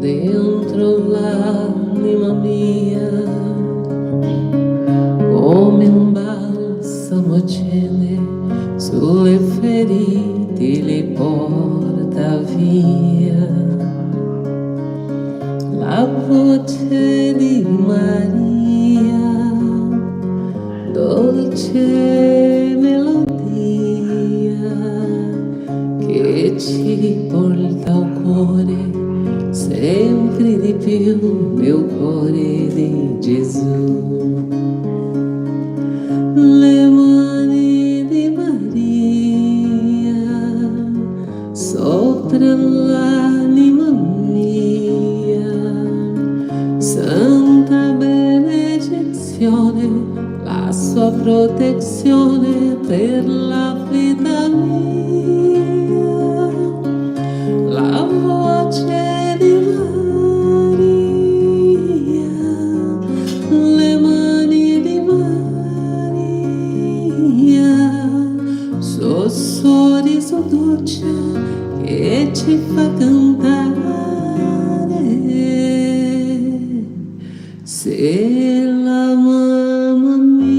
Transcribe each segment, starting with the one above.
dentro l'anima mia, come un balsamo accende sulle ferite, le porta via la voce di Maria, dolce melodia che ci porta al cuore sempre di più, meu cuore di Gesù. Le mani di Maria sopra l'anima mia, santa benedizione, la sua protezione per la vita mia, la voce di Maria, le mani di Maria, suo sorriso dolce che ci fa cantare, se la mamma mia.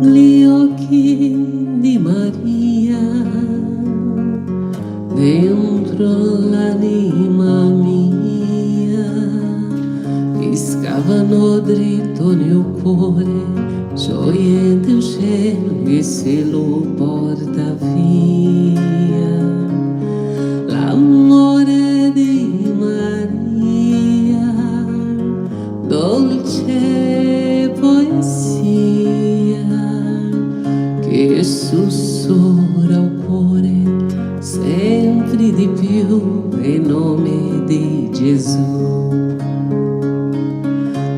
Gli occhi di Maria dentro l'anima mia scavano dritto nel cuore, gioia del cielo e se lo porta via. L'amore di Maria, dolce poesia che sussurra al cuore sempre di più em nome di Gesù.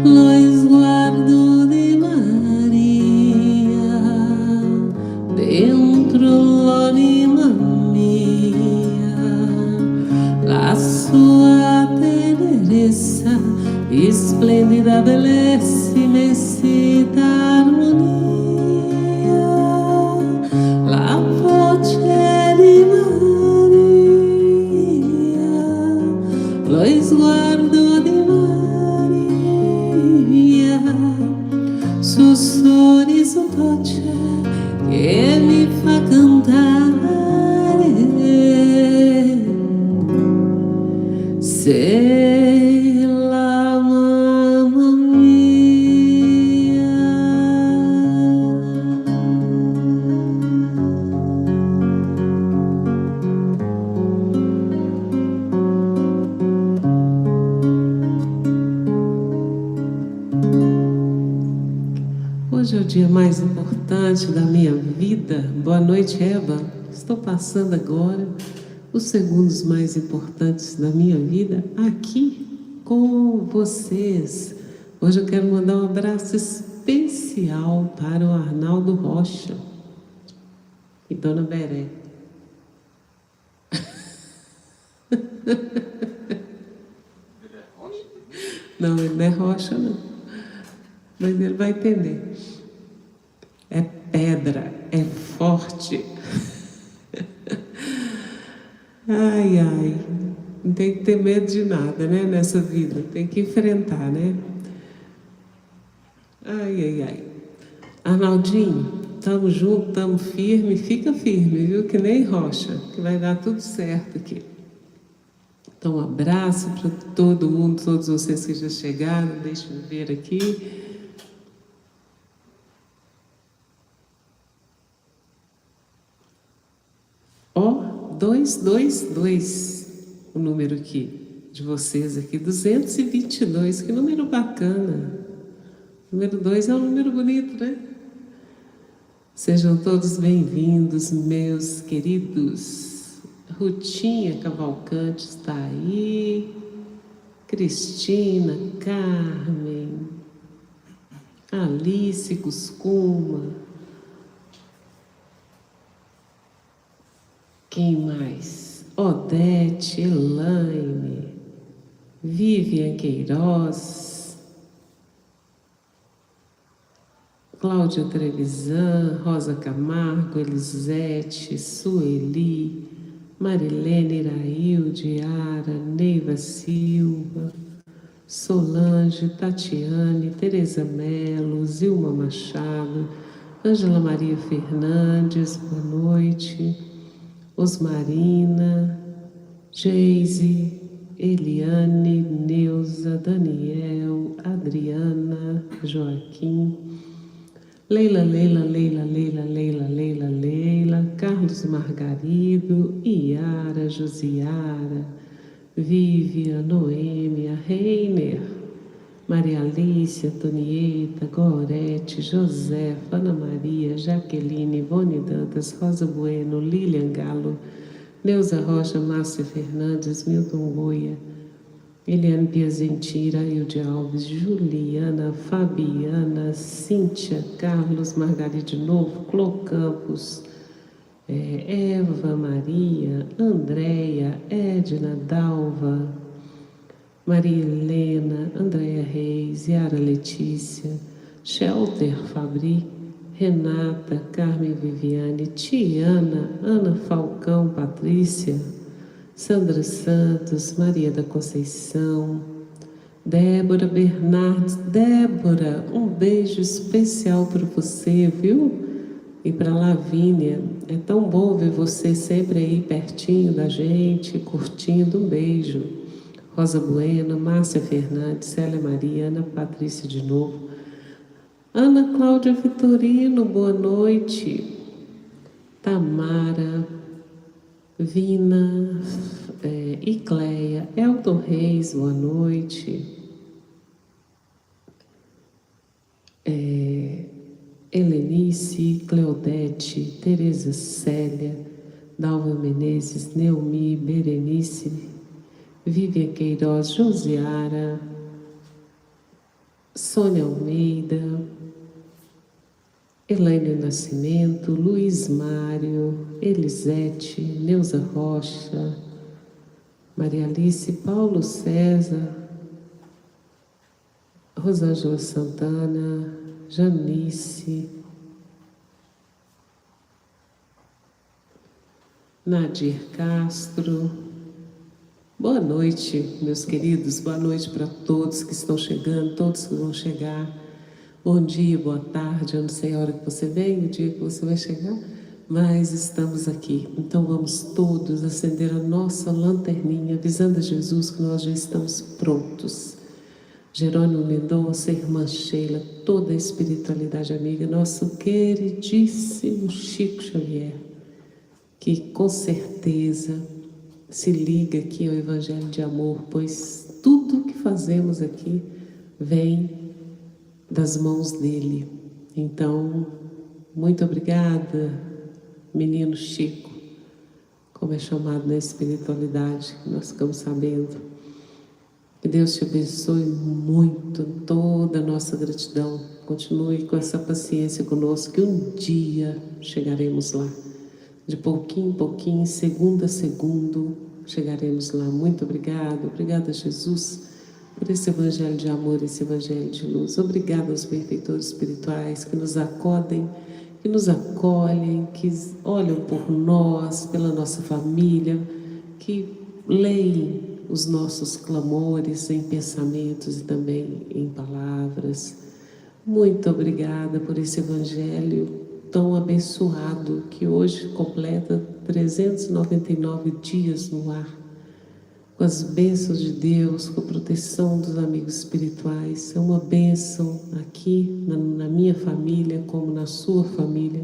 Lo sguardo di Maria dentro l'anima mia, la sua tenerezza, splendida bellezza, immensità, armonia, la voce di Maria, lo sguardo di Maria, suo sorriso dolce che mi fa cantare, sei la mamma mia. Hoje é o dia mais importante da minha vida. Boa noite, Eva. Estou passando agora os segundos mais importantes da minha vida aqui com vocês. Hoje eu quero mandar um abraço especial para o Arnaldo Rocha e Dona Beré. Não, ele não é Rocha, não. Mas ele vai entender. É pedra, é forte. Ai, ai. Não tem que ter medo de nada, né, nessa vida. Tem que enfrentar, né? Ai, ai, ai. Arnaldinho, estamos juntos, estamos firmes. Fica firme, viu? Que nem Rocha, que vai dar tudo certo aqui. Então, um abraço para todo mundo, todos vocês que já chegaram. Deixa eu ver aqui. Ó, 222, o número aqui de vocês aqui, 222, que número bacana. Número 2 é um número bonito, né? Sejam todos bem-vindos, meus queridos. Rutinha Cavalcante está aí, Cristina, Carmen, Alice Cuscuma. Quem mais? Odete, Elaine, Vivian Queiroz, Cláudia Trevisan, Rosa Camargo, Elisete, Sueli, Marilene Irailde, Ara, Neiva Silva, Solange, Tatiane, Tereza Melo, Zilma Machado, Ângela Maria Fernandes, boa noite, Osmarina, Geise, Eliane, Neuza, Daniel, Adriana, Joaquim, Leila, Carlos Margarido, Iara, Josiara, Vívia, Noêmia, Reiner, Maria Alice, Antonieta, Gorete, Josefa, Ana Maria, Jaqueline, Ivone Dantas, Rosa Bueno, Lilian Galo, Neuza Rocha, Márcia Fernandes, Milton Goia, Eliane Piazentira, Hilde Alves, Juliana, Fabiana, Cíntia, Carlos, Margarida de novo, Clô Campos, Eva Maria, Andréia, Edna, Dalva, Maria Helena, Andréia Reis, Yara Letícia, Shelter Fabri, Renata, Carmen Viviane, Tiana, Ana Falcão, Patrícia, Sandra Santos, Maria da Conceição, Débora Bernardes. Débora, um beijo especial para você, viu? E para Lavínia, é tão bom ver você sempre aí pertinho da gente, curtindo. Um beijo. Rosa Bueno, Márcia Fernandes, Célia Maria, Ana Patrícia de novo. Ana Cláudia Vitorino, boa noite. Tamara, Vina, Icleia, Elton Reis, boa noite. Helenice, Cleodete, Tereza Célia, Dalva Menezes, Neumi, Berenice, Vivian Queiroz, Josiara, Sônia Almeida, Elaine Nascimento, Luiz Mário, Elisete, Neuza Rocha, Maria Alice, Paulo César, Rosângela Santana, Janice, Nadir Castro. Boa noite, meus queridos, boa noite para todos que estão chegando, todos que vão chegar. Bom dia, boa tarde, eu não sei a hora que você vem, o dia que você vai chegar, mas estamos aqui. Então vamos todos acender a nossa lanterninha, avisando a Jesus que nós já estamos prontos. Jerônimo Mendonça, irmã Sheila, toda a espiritualidade amiga, nosso queridíssimo Chico Xavier, que com certeza se liga aqui ao Evangelho de Amor, pois tudo que fazemos aqui vem das mãos dele. Então, muito obrigada, menino Chico, como é chamado na espiritualidade, nós ficamos sabendo. Que Deus te abençoe muito, toda a nossa gratidão. Continue com essa paciência conosco, que um dia chegaremos lá. De pouquinho em pouquinho, segundo a segundo, chegaremos lá. Muito obrigada, obrigada Jesus, por esse evangelho de amor, esse evangelho de luz. Obrigada aos benfeitores espirituais que nos acodem, que nos acolhem, que olham por nós, pela nossa família, que leem os nossos clamores em pensamentos e também em palavras. Muito obrigada por esse evangelho tão abençoado, que hoje completa 399 dias no ar, com as bênçãos de Deus, com a proteção dos amigos espirituais. É uma bênção aqui na minha família, como na sua família,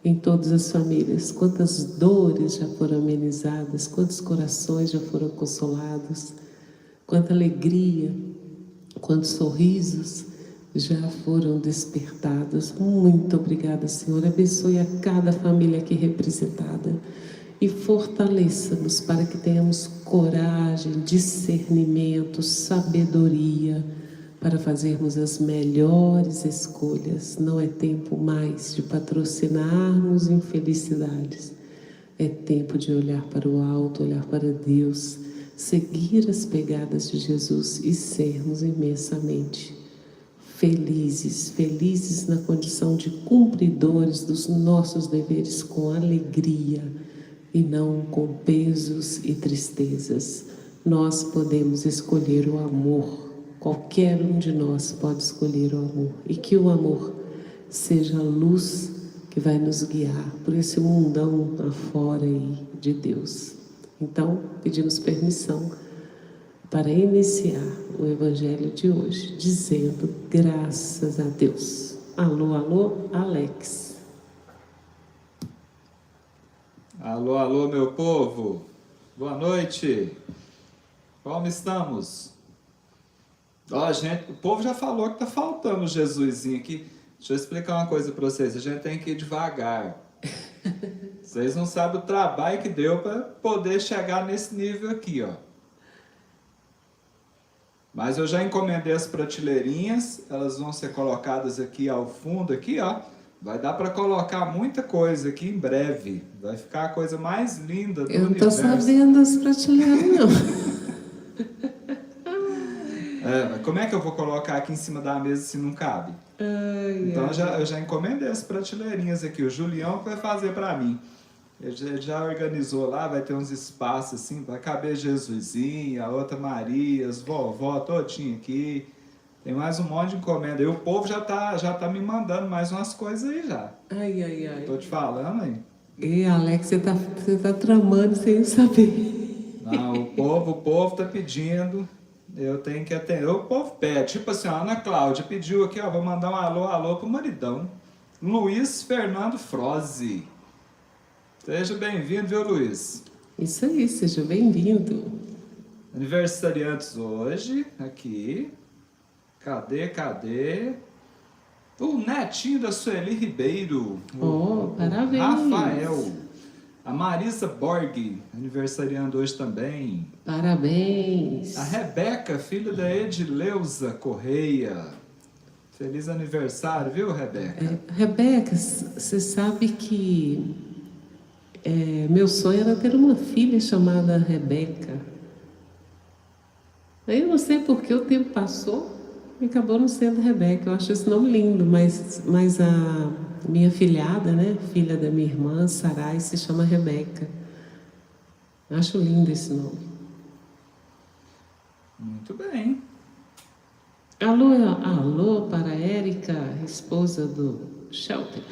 em todas as famílias. Quantas dores já foram amenizadas, quantos corações já foram consolados, quanta alegria, quantos sorrisos já foram despertados. Muito obrigada, Senhor. Abençoe a cada família aqui representada e fortaleça-nos para que tenhamos coragem, discernimento, sabedoria para fazermos as melhores escolhas. Não é tempo mais de patrocinarmos infelicidades. É tempo de olhar para o alto, olhar para Deus, seguir as pegadas de Jesus e sermos imensamente felizes, felizes na condição de cumpridores dos nossos deveres com alegria e não com pesos e tristezas. Nós podemos escolher o amor, qualquer um de nós pode escolher o amor, e que o amor seja a luz que vai nos guiar por esse mundão afora aí de Deus. Então, pedimos permissão para iniciar o Evangelho de hoje, dizendo graças a Deus. Alô, alô, Alex. Alô, alô, meu povo. Boa noite. Como estamos? Ó, gente, o povo já falou que tá faltando o Jesusinho aqui. Deixa eu explicar uma coisa para vocês. A gente tem que ir devagar. Vocês não sabem o trabalho que deu para poder chegar nesse nível aqui, ó. Mas eu já encomendei as prateleirinhas, elas vão ser colocadas aqui ao fundo, aqui, ó. Vai dar para colocar muita coisa aqui em breve. Vai ficar a coisa mais linda do universo. Eu não estou sabendo das prateleiras, não. Mas como é que eu vou colocar aqui em cima da mesa se não cabe? Então eu já encomendei as prateleirinhas aqui. O Julião vai fazer para mim. Ele já organizou lá, vai ter uns espaços assim, vai caber Jesusinho, a outra Maria, as vovó todinha aqui. Tem mais um monte de encomenda. E o povo já tá me mandando mais umas coisas aí já. Ai. Tô te falando aí. E Alex, você tá tramando sem saber. Não, o povo tá pedindo. Eu tenho que atender. O povo pede. Tipo assim, a Ana Cláudia pediu aqui, ó, vou mandar um alô pro maridão. Luiz Fernando Froze. Seja bem-vindo, viu, Luiz? Isso aí, seja bem-vindo. Aniversariantes hoje, aqui. Cadê? O netinho da Sueli Ribeiro. Parabéns. Rafael. A Marisa Borg, aniversariando hoje também. Parabéns. A Rebeca, filha da Edileuza Correia. Feliz aniversário, viu, Rebeca? Rebeca, você sabe que meu sonho era ter uma filha chamada Rebeca. Eu não sei porque o tempo passou e acabou não sendo Rebeca. Eu acho esse nome lindo, mas a minha filhada, né, filha da minha irmã, Sarai, se chama Rebeca. Eu acho lindo esse nome. Muito bem. Alô para a Érica, esposa do Shelter.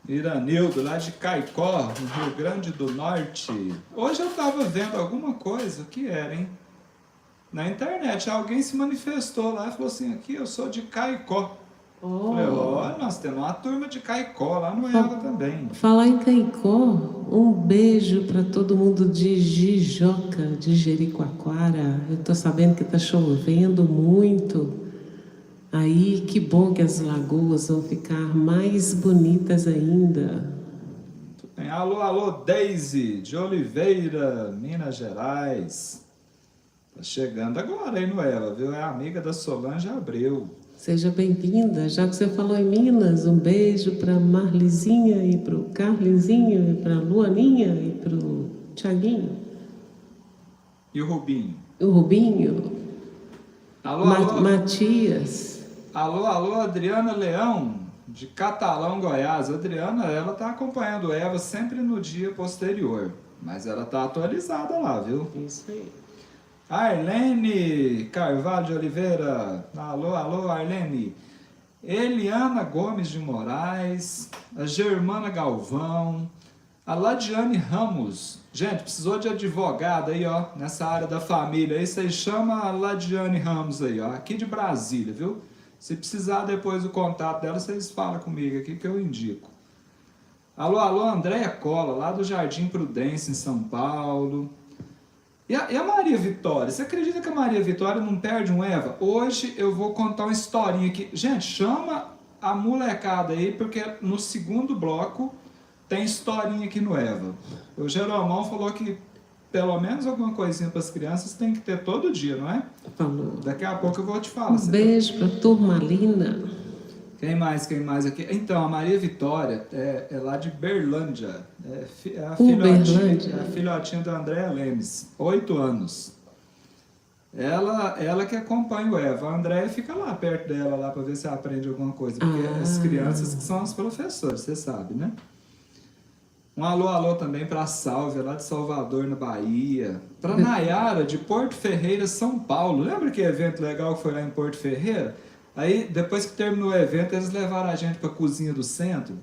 Iranildo, lá de Caicó, no Rio Grande do Norte. Hoje eu estava vendo alguma coisa, o que era, hein? Na internet, alguém se manifestou lá e falou assim, aqui eu sou de Caicó. Falei, nós temos uma turma de Caicó lá no Ela também. Falar em Caicó, um beijo para todo mundo de Jijoca, de Jericoacoara. Eu estou sabendo que está chovendo muito. Aí, que bom que as lagoas vão ficar mais bonitas ainda. Alô, Deise, de Oliveira, Minas Gerais. Tá chegando agora aí no Ela, viu? É amiga da Solange Abreu. Seja bem-vinda. Já que você falou em Minas, um beijo para Marlizinha e para o Carlinzinho, e para a Luaninha e para o Tiaguinho. E o Rubinho? O Rubinho. Alô, Matias. Alô, Adriana Leão, de Catalão, Goiás. A Adriana, ela tá acompanhando o Eva sempre no dia posterior, mas ela tá atualizada lá, viu? Isso aí. Arlene Carvalho de Oliveira. Alô, Arlene. Eliana Gomes de Moraes. A Germana Galvão. A Ladiane Ramos. Gente, precisou de advogada aí, ó, nessa área da família. Aí vocês chamam a Ladiane Ramos aí, ó, aqui de Brasília, viu? Se precisar depois do contato dela, vocês falam comigo aqui que eu indico. Alô, Andréia Cola, lá do Jardim Prudência, em São Paulo. E a Maria Vitória? Você acredita que a Maria Vitória não perde um Eva? Hoje eu vou contar uma historinha aqui. Gente, chama a molecada aí, porque no segundo bloco tem historinha aqui no Eva. O Jeromão falou que pelo menos alguma coisinha para as crianças tem que ter todo dia, não é? Falou. Daqui a pouco eu vou te falar. Um beijo para a Turmalina. Quem mais aqui? Então, a Maria Vitória é lá de Berlândia. É a filhotinha da Andréa Lemes, 8 anos. Ela que acompanha o Eva. A Andréia fica lá perto dela lá para ver se aprende alguma coisa, porque as crianças que são os professores, você sabe, né? Um alô também para a Sálvia, lá de Salvador, na Bahia. Para Nayara, de Porto Ferreira, São Paulo. Lembra que evento legal que foi lá em Porto Ferreira? Aí, depois que terminou o evento, eles levaram a gente para a cozinha do centro.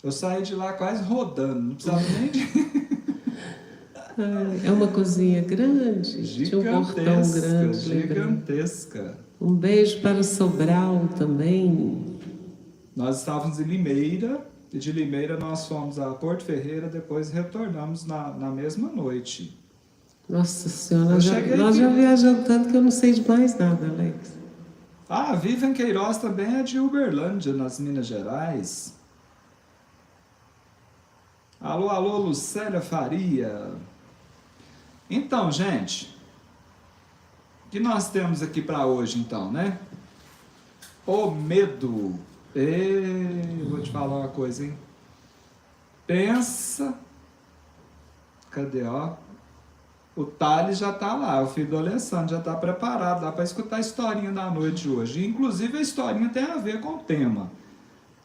Eu saí de lá quase rodando, não precisava nem de... É uma cozinha grande, tinha um portão grande. Gigantesca. Um beijo para Sobral também. Nós estávamos em Limeira, e de Limeira nós fomos a Porto Ferreira, depois retornamos na mesma noite. Nossa Senhora, nós já viajamos tanto que eu não sei de mais nada, Alex. A Vivian Queiroz também é de Uberlândia, nas Minas Gerais. Alô, Lucélia Faria. Então, gente, o que nós temos aqui para hoje, então, né? O medo. Vou te falar uma coisa, hein? Pensa. Cadê, ó? O Thales já tá lá, o filho do Alessandro já tá preparado lá para escutar a historinha da noite de hoje. Inclusive, a historinha tem a ver com o tema.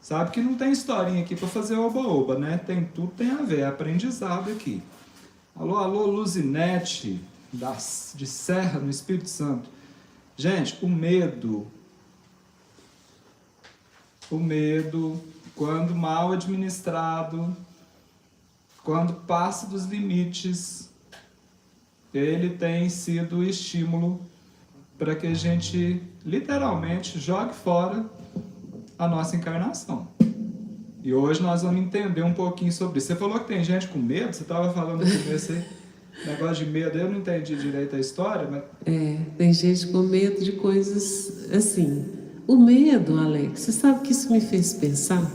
Sabe que não tem historinha aqui para fazer oba-oba, né? Tudo tem a ver, é aprendizado aqui. Alô, Luzinete, de Serra, no Espírito Santo. Gente, o medo, quando mal administrado, quando passa dos limites, ele tem sido o estímulo para que a gente, literalmente, jogue fora a nossa encarnação. E hoje nós vamos entender um pouquinho sobre isso. Você falou que tem gente com medo, você estava falando no começo aí, negócio de medo, eu não entendi direito a história, mas... Tem gente com medo de coisas assim. O medo, Alex, você sabe que isso me fez pensar?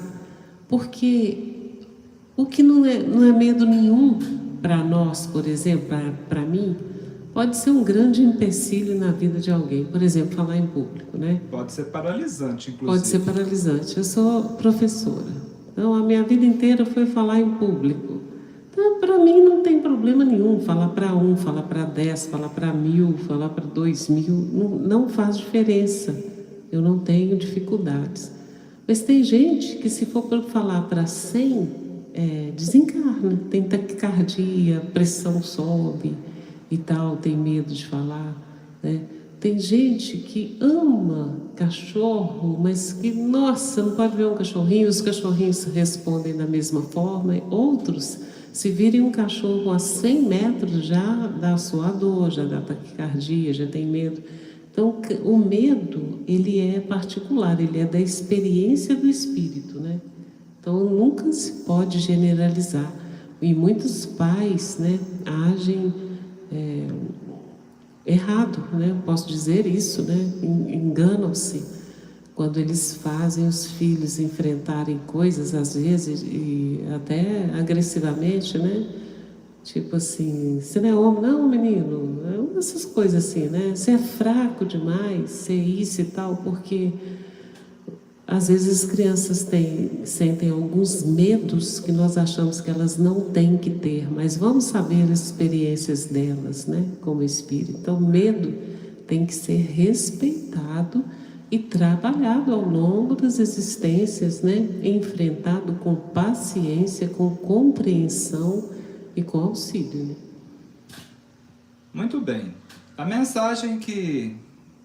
Porque o que não é medo nenhum para nós, por exemplo, para mim, pode ser um grande empecilho na vida de alguém. Por exemplo, falar em público, né? Pode ser paralisante, inclusive. Pode ser paralisante. Eu sou professora. Então, a minha vida inteira foi falar em público. Então, para mim, não tem problema nenhum falar para 1, falar para 10, falar para 1000, falar para 2000. Não faz diferença. Eu não tenho dificuldades. Mas tem gente que, se for para falar para 100, desencarna. Tem taquicardia, pressão sobe e tal, tem medo de falar, né? Tem gente que ama cachorro, mas que, nossa, não pode ver um cachorrinho, os cachorrinhos respondem da mesma forma. Outros, se virem um cachorro a 100 metros, já dá suador, já dá taquicardia, já tem medo. Então, o medo, ele é particular, ele é da experiência do espírito, né? Então, nunca se pode generalizar. E muitos pais, né, agem... errado, né? Posso dizer isso, né? Enganam-se quando eles fazem os filhos enfrentarem coisas, às vezes, e até agressivamente, né? Tipo assim, você não é homem, não, menino? Essas coisas assim, né? Você é fraco demais, você é isso e tal, porque às vezes as crianças sentem alguns medos que nós achamos que elas não têm que ter, mas vamos saber as experiências delas, né, como espírito. Então, o medo tem que ser respeitado e trabalhado ao longo das existências, né, enfrentado com paciência, com compreensão e com auxílio, né? Muito bem. A mensagem que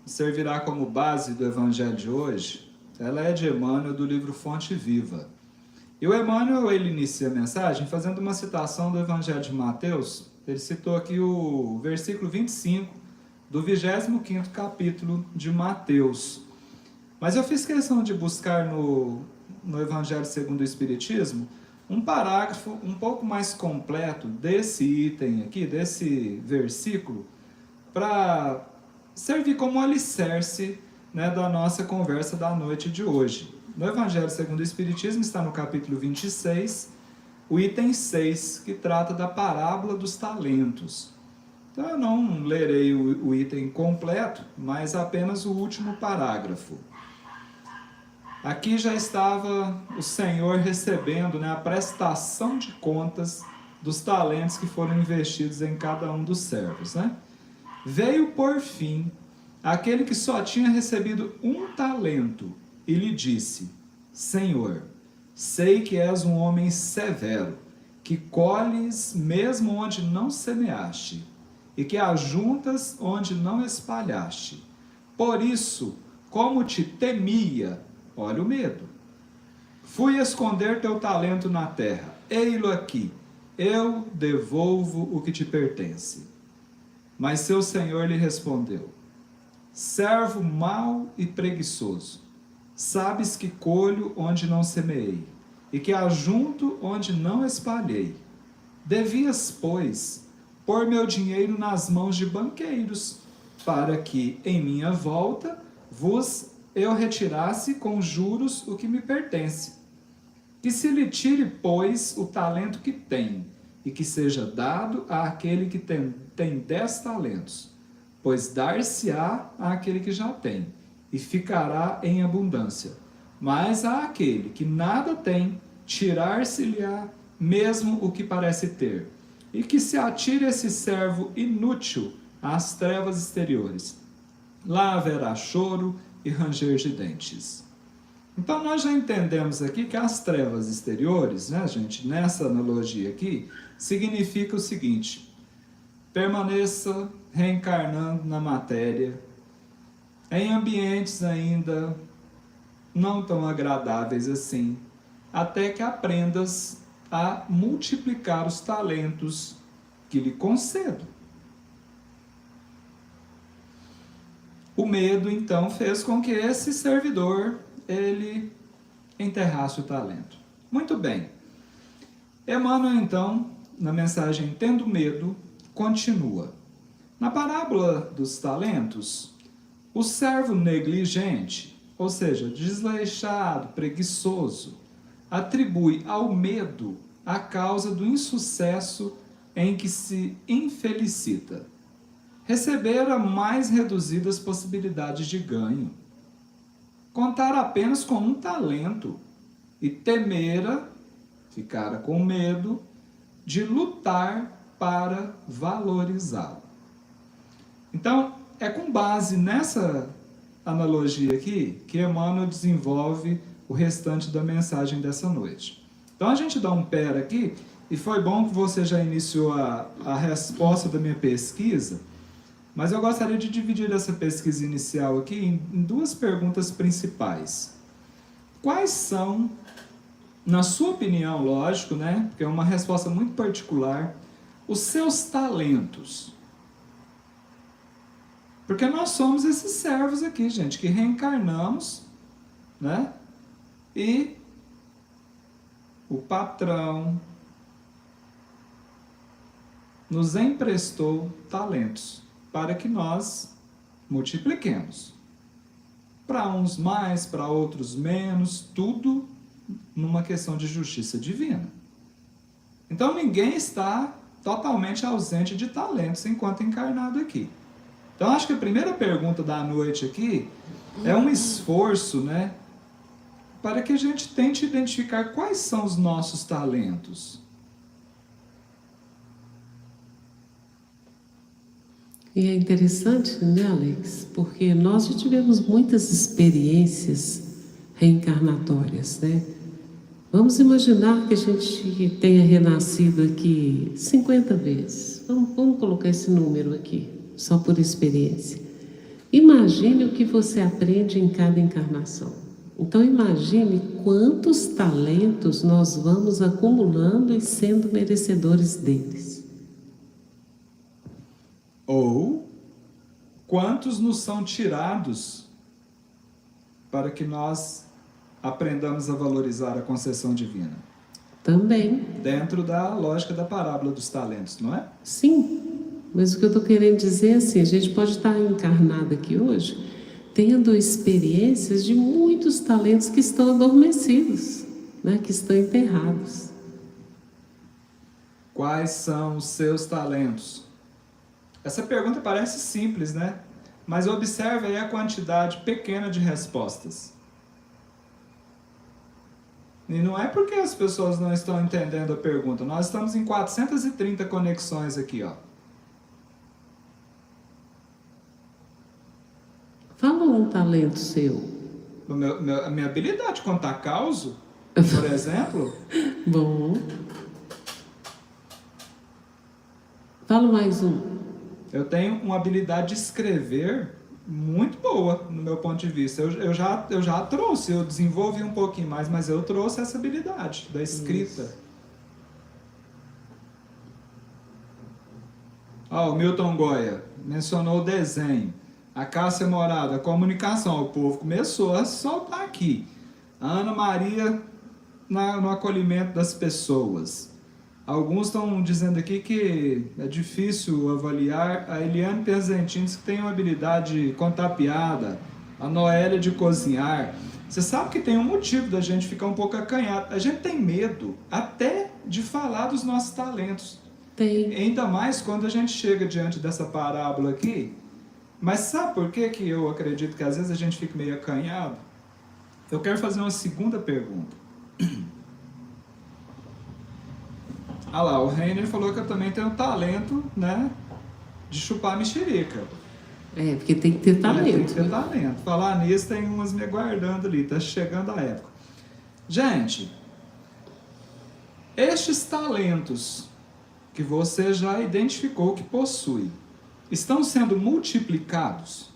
servirá como base do Evangelho de hoje, ela é de Emmanuel, do livro Fonte Viva. E o Emmanuel, ele inicia a mensagem fazendo uma citação do Evangelho de Mateus. Ele citou aqui o versículo 25 do 25º capítulo de Mateus. Mas eu fiz questão de buscar no Evangelho segundo o Espiritismo um parágrafo um pouco mais completo desse item aqui, desse versículo, para servir como alicerce, né, da nossa conversa da noite de hoje. No Evangelho segundo o Espiritismo está no capítulo 26, o item 6, que trata da parábola dos talentos. Então eu não lerei o item completo, mas apenas o último parágrafo. Aqui já estava o Senhor recebendo, né, a prestação de contas dos talentos que foram investidos em cada um dos servos, né? Veio por fim aquele que só tinha recebido 1 talento e lhe disse: Senhor, sei que és um homem severo, que colhes mesmo onde não semeaste, e que ajuntas onde não espalhaste. Por isso, como te temia, olha o medo, fui esconder teu talento na terra. Ei-lo aqui, eu devolvo o que te pertence. Mas seu senhor lhe respondeu: servo mau e preguiçoso, sabes que colho onde não semeei, e que ajunto onde não espalhei. Devias, pois, pôr meu dinheiro nas mãos de banqueiros, para que, em minha volta, vos eu retirasse com juros o que me pertence. Que se lhe tire, pois, o talento que tem, e que seja dado àquele que tem 10 talentos, pois dar-se-á àquele que já tem, e ficará em abundância. Mas àquele que nada tem, tirar-se-lhe-á mesmo o que parece ter, e que se atire esse servo inútil às trevas exteriores. Lá haverá choro e ranger de dentes. Então nós já entendemos aqui que as trevas exteriores, né, gente, nessa analogia aqui, significa o seguinte: permaneça reencarnando na matéria, em ambientes ainda não tão agradáveis assim, até que aprendas a multiplicar os talentos que lhe concedo. O medo, então, fez com que esse servidor, ele enterrasse o talento. Muito bem. Emmanuel, então, na mensagem Tendo Medo, continua. Na parábola dos talentos, o servo negligente, ou seja, desleixado, preguiçoso, atribui ao medo a causa do insucesso em que se infelicita. Recebera mais reduzidas possibilidades de ganho. Contar apenas com 1 talento e temera, ficara com medo, de lutar para valorizá-lo. Então, é com base nessa analogia aqui que Emmanuel desenvolve o restante da mensagem dessa noite. Então a gente dá um pera aqui, e foi bom que você já iniciou a resposta da minha pesquisa, mas eu gostaria de dividir essa pesquisa inicial aqui em 2 perguntas principais. Quais são, na sua opinião, lógico, né, porque é uma resposta muito particular, os seus talentos? Porque nós somos esses servos aqui, gente, que reencarnamos, né? E o patrão nos emprestou talentos para que nós multipliquemos. Para uns mais, para outros menos, tudo numa questão de justiça divina. Então ninguém está totalmente ausente de talentos enquanto encarnado aqui. Então acho que a primeira pergunta da noite aqui é um esforço, né, para que a gente tente identificar quais são os nossos talentos. E é interessante, né, Alex? Porque nós já tivemos muitas experiências reencarnatórias, né? Vamos imaginar que a gente tenha renascido aqui 50 vezes. Vamos colocar esse número aqui, só por experiência. Imagine o que você aprende em cada encarnação. Então imagine quantos talentos nós vamos acumulando e sendo merecedores deles. Ou quantos nos são tirados para que nós aprendamos a valorizar a concessão divina? Também. Dentro da lógica da parábola dos talentos, não é? Sim, mas o que eu estou querendo dizer é assim, a gente pode estar encarnado aqui hoje, tendo experiências de muitos talentos que estão adormecidos, né, que estão enterrados. Quais são os seus talentos? Essa pergunta parece simples, né? Mas observe aí a quantidade pequena de respostas. E não é porque as pessoas não estão entendendo a pergunta. Nós estamos em 430 conexões aqui, ó. Fala um talento seu. A minha habilidade de contar causo, por exemplo. Bom. Fala mais um. Eu tenho uma habilidade de escrever muito boa, no meu ponto de vista. Eu já trouxe, eu desenvolvi um pouquinho mais, mas eu trouxe essa habilidade da escrita. Isso. O Milton Goya mencionou o desenho. A Cássia Morada, a comunicação. O povo começou a soltar aqui. A Ana Maria no acolhimento das pessoas. Alguns estão dizendo aqui que é difícil avaliar. A Eliane Perzentini diz que tem uma habilidade de contar piada. A Noélia de cozinhar. Você sabe que tem um motivo da gente ficar um pouco acanhado. A gente tem medo até de falar dos nossos talentos. Tem. Ainda mais quando a gente chega diante dessa parábola aqui. Mas sabe por que eu acredito que às vezes a gente fica meio acanhado? Eu quero fazer uma segunda pergunta. Ah lá, o Reiner falou que eu também tenho talento, né, de chupar mexerica. É, porque tem que ter talento. Tem que ter talento. Falar nisso, tem umas me aguardando ali, tá chegando a época. Gente, estes talentos que você já identificou que possui, estão sendo multiplicados?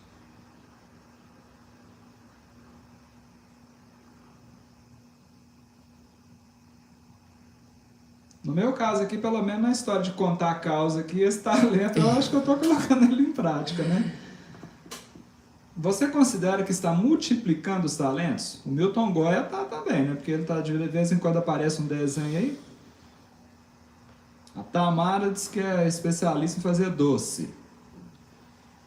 No meu caso aqui, pelo menos na história de contar a causa aqui, esse talento, eu acho que eu estou colocando ele em prática, né? Você considera que está multiplicando os talentos? O Milton Goya tá também, né? Porque ele tá de vez em quando aparece um desenho aí. A Tamara diz que é especialista em fazer doce.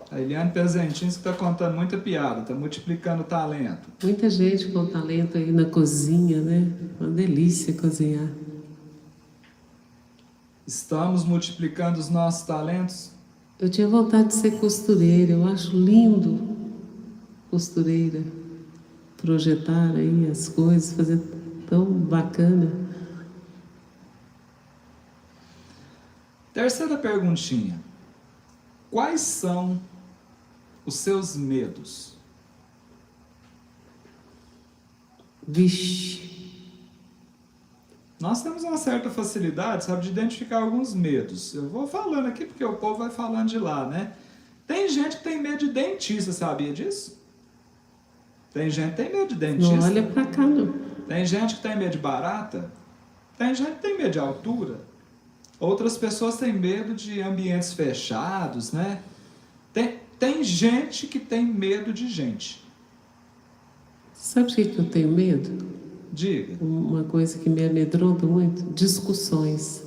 A Eliane Perzentini diz que está contando muita piada, está multiplicando o talento. Muita gente com talento aí na cozinha, né? Uma delícia cozinhar. Estamos multiplicando os nossos talentos? Eu tinha vontade de ser costureira, eu acho lindo costureira. Projetar aí as coisas, fazer tão bacana. Terceira perguntinha. Quais são os seus medos? Vixe. Nós temos uma certa facilidade, sabe, de identificar alguns medos. Eu vou falando aqui porque o povo vai falando de lá, né? Tem gente que tem medo de dentista, sabia disso? Tem gente que tem medo de dentista. Não olha pra cá, não. Tem gente que tem medo de barata. Tem gente que tem medo de altura. Outras pessoas têm medo de ambientes fechados, né? Tem gente que tem medo de gente. Sabe de que eu tenho medo? Diga. Uma coisa que me amedronta muito, discussões.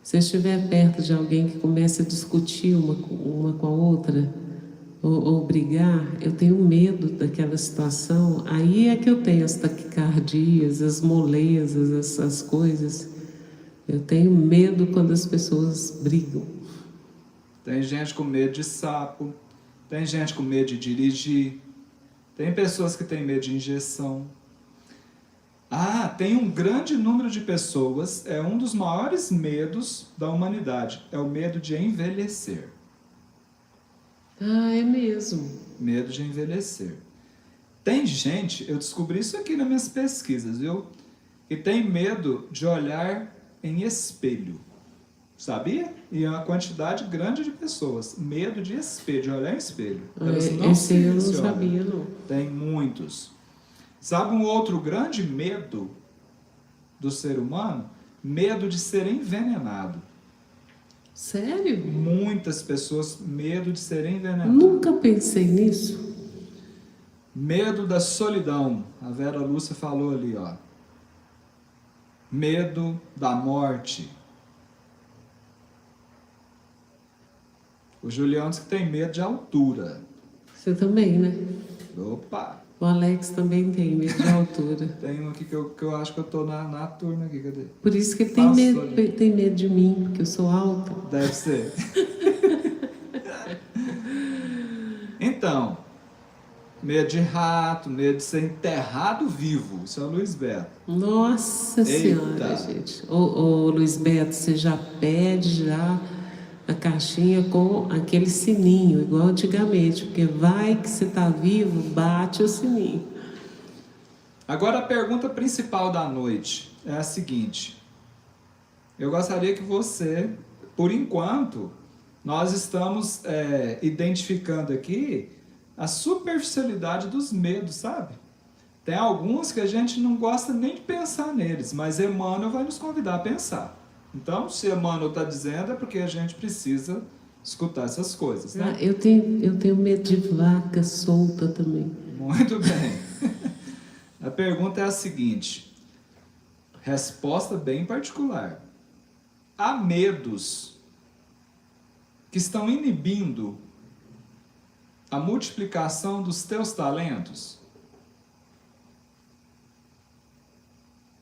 Se eu estiver perto de alguém que começa a discutir uma com a outra, ou brigar, eu tenho medo daquela situação. Aí é que eu tenho as taquicardias, as molezas, essas coisas. Eu tenho medo quando as pessoas brigam. Tem gente com medo de sapo, tem gente com medo de dirigir, tem pessoas que têm medo de injeção. Tem um grande número de pessoas, é um dos maiores medos da humanidade, é o medo de envelhecer. É mesmo. Medo de envelhecer. Tem gente, eu descobri isso aqui nas minhas pesquisas, viu? Que tem medo de olhar em espelho. Sabia? E é uma quantidade grande de pessoas. Medo de espelho, de olhar em espelho. Elas não Esse eu não se olham. sabia, não. Tem muitos. Sabe um outro grande medo do ser humano? Medo de ser envenenado. Sério? Muitas pessoas, medo de ser envenenado. Nunca pensei nisso. Medo da solidão. A Vera Lúcia falou ali, ó. Medo da morte. O Juliano diz que tem medo de altura. Você também, né? Opa! O Alex também tem medo de altura. Tem um aqui que eu acho que eu tô na turma aqui, cadê? Por isso que ele Nossa, tem medo de mim, porque eu sou alta. Deve ser. Então, medo de rato, medo de ser enterrado vivo. Isso é o Luiz Beto. Nossa Senhora, gente. Ô Luiz Beto, você já pede, já a caixinha com aquele sininho, igual antigamente, porque vai que você está vivo, bate o sininho. Agora a pergunta principal da noite é a seguinte: eu gostaria que você, por enquanto, nós estamos identificando aqui a superficialidade dos medos, sabe? Tem alguns que a gente não gosta nem de pensar neles, mas Emmanuel vai nos convidar a pensar. Então, se Emmanuel está dizendo, é porque a gente precisa escutar essas coisas, né? Eu tenho medo de vaca solta também. Muito bem. A pergunta é a seguinte, resposta bem particular. Há medos que estão inibindo a multiplicação dos teus talentos?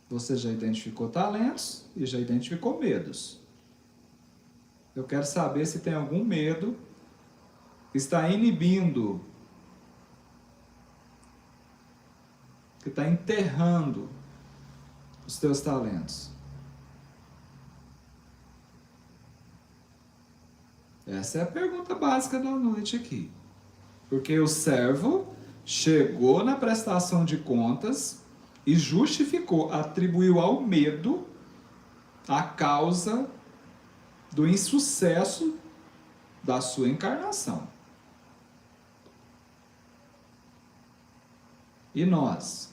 Você já identificou talentos e já identificou medos. Eu quero saber se tem algum medo que está inibindo, que está enterrando os teus talentos. Essa é a pergunta básica da noite aqui. Porque o servo chegou na prestação de contas e justificou, atribuiu ao medo a causa do insucesso da sua encarnação. E nós?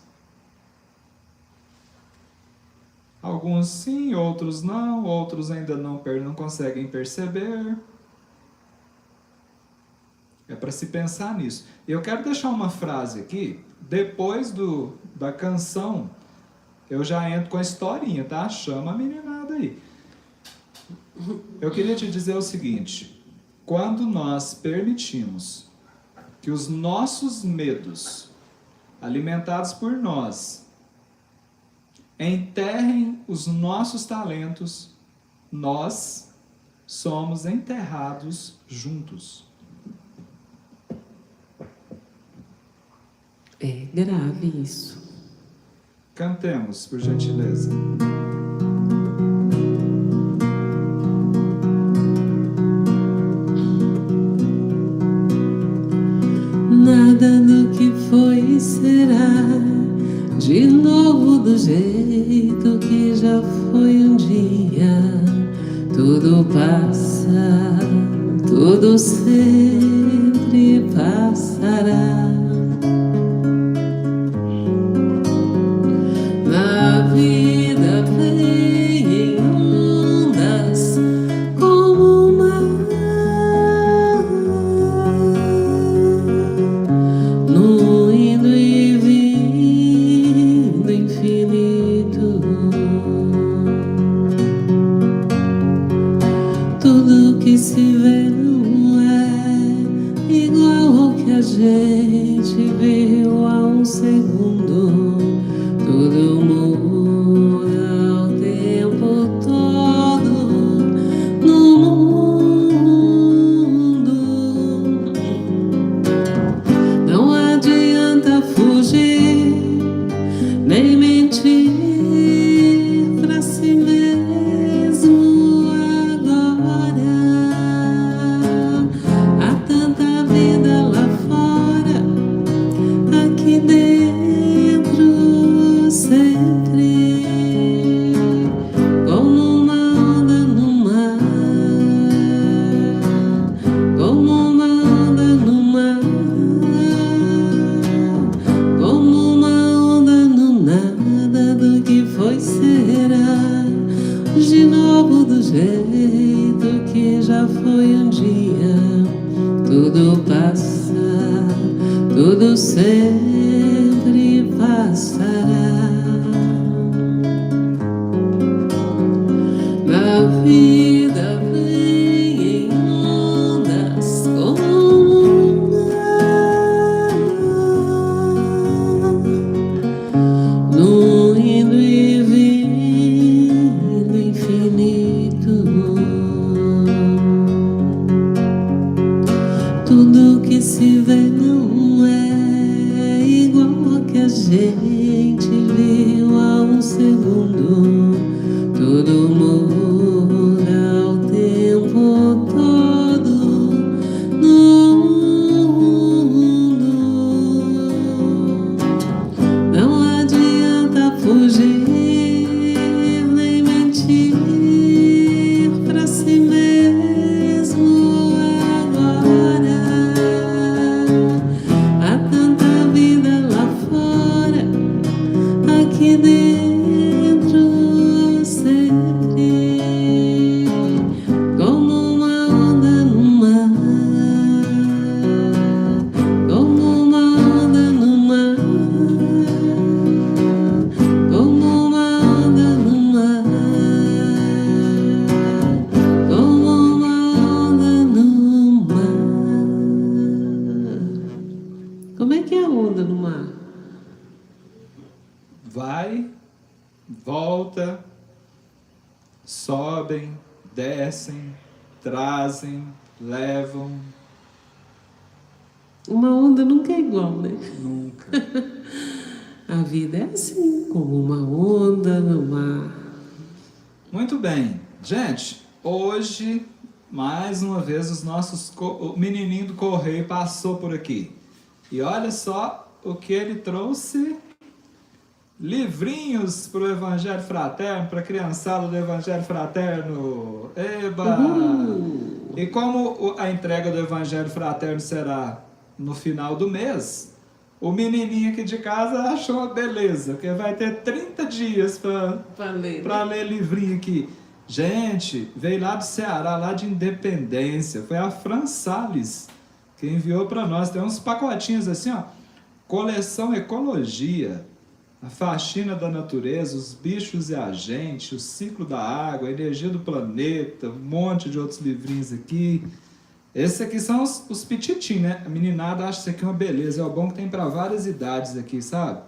Alguns sim, outros não, outros ainda não conseguem perceber. É para se pensar nisso. Eu quero deixar uma frase aqui, depois da canção, eu já entro com a historinha, tá? Chama a meninada aí. Eu queria te dizer o seguinte: quando nós permitimos que os nossos medos, alimentados por nós, enterrem os nossos talentos, nós somos enterrados juntos. É grave isso. Cantemos, por gentileza. Nada do que foi será de novo do jeito que já foi um dia. Tudo passa, tudo sempre passará. Na vida vem em ondas como o mar, no indo e vindo infinito. Tudo que se vê não é igual ao que a gente viu há um segundo. Tudo muda o tempo todo no mundo. Não adianta fugir, nem mentir pra si mesmo agora. Há tanta vida lá fora, aqui dentro sempre, como uma onda no mar, como uma onda no mar, como uma onda no nada. Do que foi será de novo do jeito que já foi um dia. Tudo passa, tudo sempre passará. Na vida vem em ondas como o mar, no indo e vindo infinito. Tudo que se vê não é igual ao que a gente viu há um segundo. Tudo muda o tempo todo vai, volta, sobem, descem, trazem, levam. Uma onda nunca é igual, né? Nunca. A vida é assim, como uma onda no mar. Muito bem. Gente, hoje, mais uma vez, o menininho do correio passou por aqui. E olha só o que ele trouxe. Livrinhos para o Evangelho Fraterno, para a criançada do Evangelho Fraterno. Eba! E como a entrega do Evangelho Fraterno será no final do mês, o menininho aqui de casa achou uma beleza, porque vai ter 30 dias para ler livrinho aqui. Gente, veio lá do Ceará, lá de Independência, foi a Fran Salles que enviou para nós. Tem uns pacotinhos assim, ó, coleção Ecologia, a faxina da natureza, os bichos e a gente, o ciclo da água, a energia do planeta, um monte de outros livrinhos aqui. Esses aqui são os pititinhos, né? A meninada acha isso aqui uma beleza. É o bom que tem para várias idades aqui, sabe?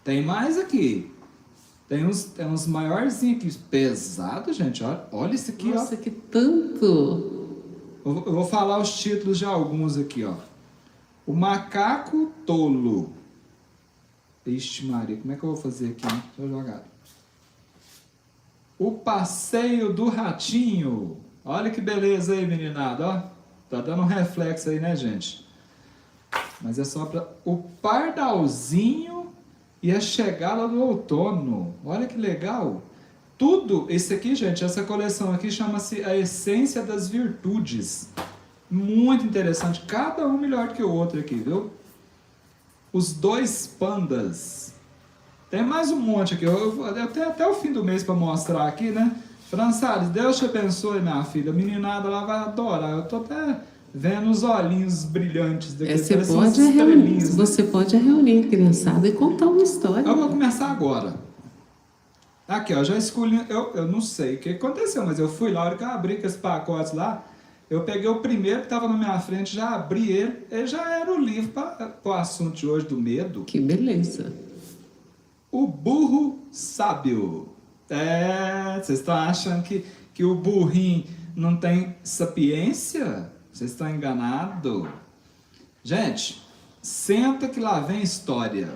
Tem mais aqui. Tem uns maiorzinhos aqui. Pesado, gente. Olha isso aqui, Nossa, ó. que tanto! Eu vou falar os títulos de alguns aqui, ó. O Macaco Tolo. Ixi, Maria, como é que eu vou fazer aqui, hein? Deixa eu jogar. O Passeio do Ratinho. Olha que beleza aí, meninada, ó. Tá dando um reflexo aí, né, gente? Mas é só para o Pardalzinho e a Chegada do Outono. Olha que legal. Tudo isso aqui, gente, essa coleção aqui chama-se A Essência das Virtudes. Muito interessante. Cada um melhor que o outro aqui, viu? Os Dois Pandas. Tem mais um monte aqui. Eu tenho até o fim do mês para mostrar aqui, né? Fran Salles, Deus te abençoe, minha filha. A meninada lá vai adorar. Eu tô até vendo os olhinhos brilhantes daqui. Você pode reunir a criançada e contar uma história. Eu vou começar agora. Aqui, ó, já escolhi. Eu não sei o que aconteceu, mas eu fui lá, a hora que eu abri com esse pacote lá, eu peguei o primeiro que estava na minha frente, já abri ele já era o livro para o assunto de hoje do medo. Que beleza. O Burro Sábio. Vocês estão achando que o burrinho não tem sapiência? Vocês estão enganados. Gente, senta que lá vem história.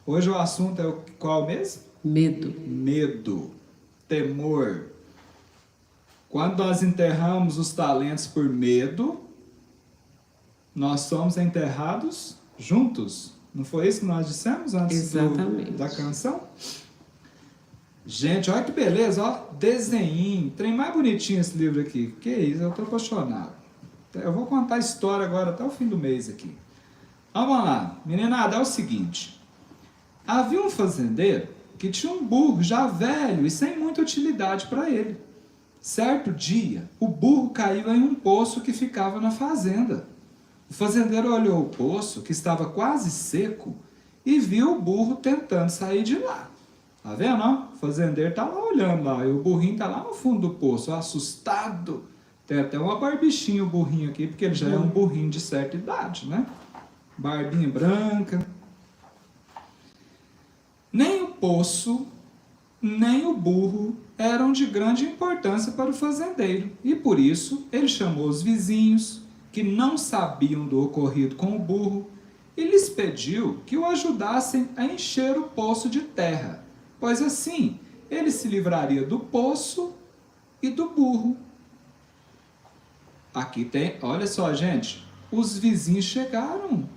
Hoje o assunto é qual mesmo? Medo. Medo, temor. Quando nós enterramos os talentos por medo, nós somos enterrados juntos. Não foi isso que nós dissemos antes da canção? Gente, olha que beleza, ó, desenhinho, trem mais bonitinho esse livro aqui. Que isso, eu tô apaixonado. Eu vou contar a história agora até o fim do mês aqui. Vamos lá, meninada, é o seguinte. Havia um fazendeiro que tinha um burro já velho e sem muita utilidade para ele. Certo dia, o burro caiu em um poço que ficava na fazenda. O fazendeiro olhou o poço, que estava quase seco, e viu o burro tentando sair de lá. Tá vendo, ó? O fazendeiro tá lá olhando lá, e o burrinho tá lá no fundo do poço, ó, assustado. Tem até uma barbichinha o burrinho aqui, porque ele já é um burrinho de certa idade, né? Barbinha branca. Nem o poço, nem o burro eram de grande importância para o fazendeiro, e por isso ele chamou os vizinhos, que não sabiam do ocorrido com o burro, e lhes pediu que o ajudassem a encher o poço de terra, pois assim ele se livraria do poço e do burro. Aqui tem, olha só, gente, os vizinhos chegaram.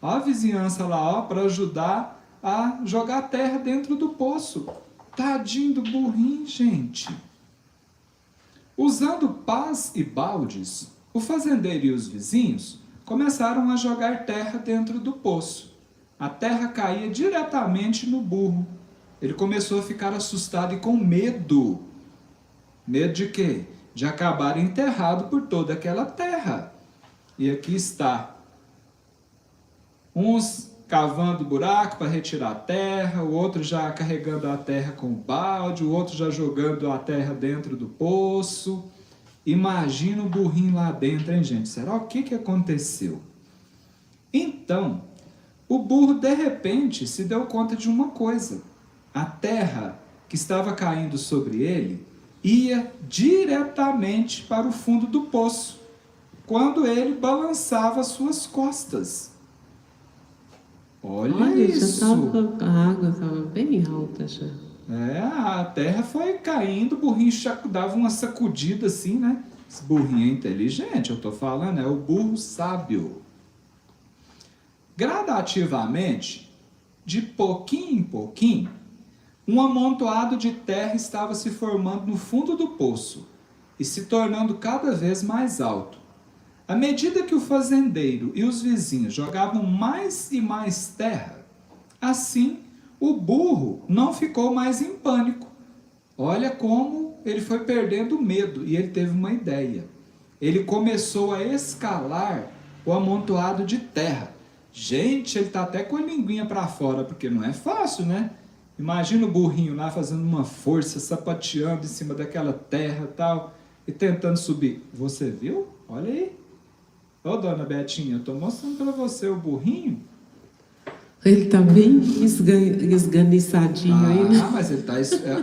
Ó a vizinhança lá, ó, para ajudar a jogar terra dentro do poço. Tadinho do burrinho, gente. Usando pás e baldes, o fazendeiro e os vizinhos começaram a jogar terra dentro do poço. A terra caía diretamente no burro. Ele começou a ficar assustado e com medo. Medo de quê? De acabar enterrado por toda aquela terra. E aqui está. Uns cavando buraco para retirar a terra, o outro já carregando a terra com o balde, o outro já jogando a terra dentro do poço. Imagina o burrinho lá dentro, hein, gente? Será o que aconteceu? Então, O burro, de repente, se deu conta de uma coisa. A terra que estava caindo sobre ele ia diretamente para o fundo do poço, quando ele balançava as suas costas. Olha isso! A água estava bem alta já. A terra foi caindo, o burrinho dava uma sacudida assim, né? Esse burrinho é inteligente, eu estou falando, é o burro sábio. Gradativamente, de pouquinho em pouquinho, um amontoado de terra estava se formando no fundo do poço e se tornando cada vez mais alto. À medida que o fazendeiro e os vizinhos jogavam mais e mais terra, assim o burro não ficou mais em pânico. Olha como ele foi perdendo o medo e ele teve uma ideia. Ele começou a escalar o amontoado de terra. Gente, ele está até com a linguinha para fora, porque não é fácil, né? Imagina o burrinho lá fazendo uma força, sapateando em cima daquela terra e tal, e tentando subir. Você viu? Olha aí. Ô, dona Betinha, eu estou mostrando para você o burrinho. Ele está bem esganiçadinho aí, né? Mas ele tá,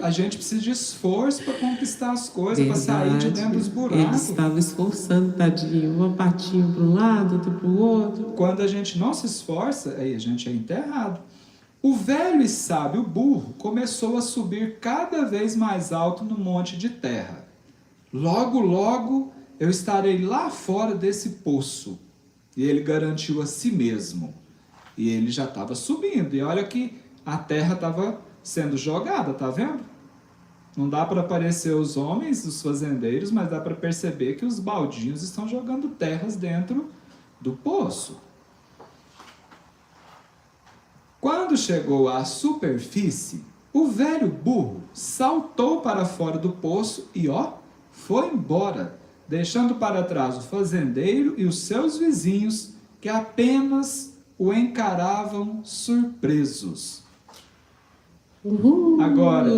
a gente precisa de esforço para conquistar as coisas, para sair de dentro dos buracos. Ele estava esforçando, tadinho, uma patinha para um lado, outra para o outro. Quando a gente não se esforça, aí a gente é enterrado. O velho e sábio burro começou a subir cada vez mais alto no monte de terra. Logo, logo, eu estarei lá fora desse poço. E ele garantiu a si mesmo. E ele já estava subindo. E olha que a terra estava sendo jogada, tá vendo? Não dá para aparecer os homens, os fazendeiros, mas dá para perceber que os baldinhos estão jogando terras dentro do poço. Quando chegou à superfície, o velho burro saltou para fora do poço e, foi embora, deixando para trás o fazendeiro e os seus vizinhos, que apenas o encaravam surpresos. Agora,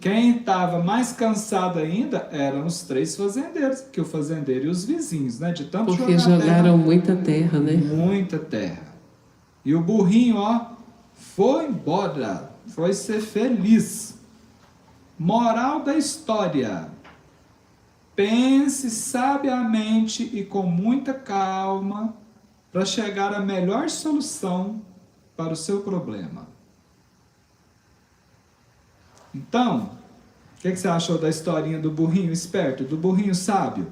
quem estava mais cansado ainda eram os 3 fazendeiros, que o fazendeiro e os vizinhos, né? De tanto porque jogaram muita terra, né? Muita terra. E o burrinho, foi embora, foi ser feliz. Moral da história: pense sabiamente e com muita calma para chegar à melhor solução para o seu problema. Então, o que você achou da historinha do burrinho esperto, do burrinho sábio?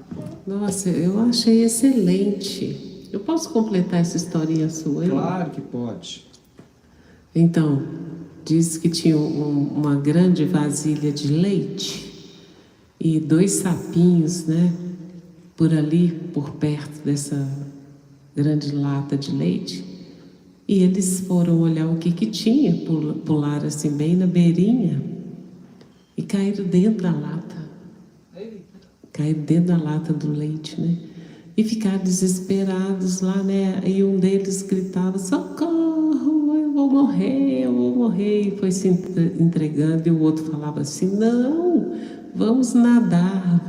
Nossa, eu achei excelente. Eu posso completar essa historinha sua? Claro que pode. Então, diz que tinha uma grande vasilha de leite e 2 sapinhos, né? Por ali, por perto dessa grande lata de leite. E eles foram olhar o que tinha, pularam assim bem na beirinha e caíram dentro da lata. Caíram dentro da lata do leite, né? E ficaram desesperados lá, né? E um deles gritava: socorro, eu vou morrer, eu vou morrer. E foi se entregando, e o outro falava assim: não, vamos nadar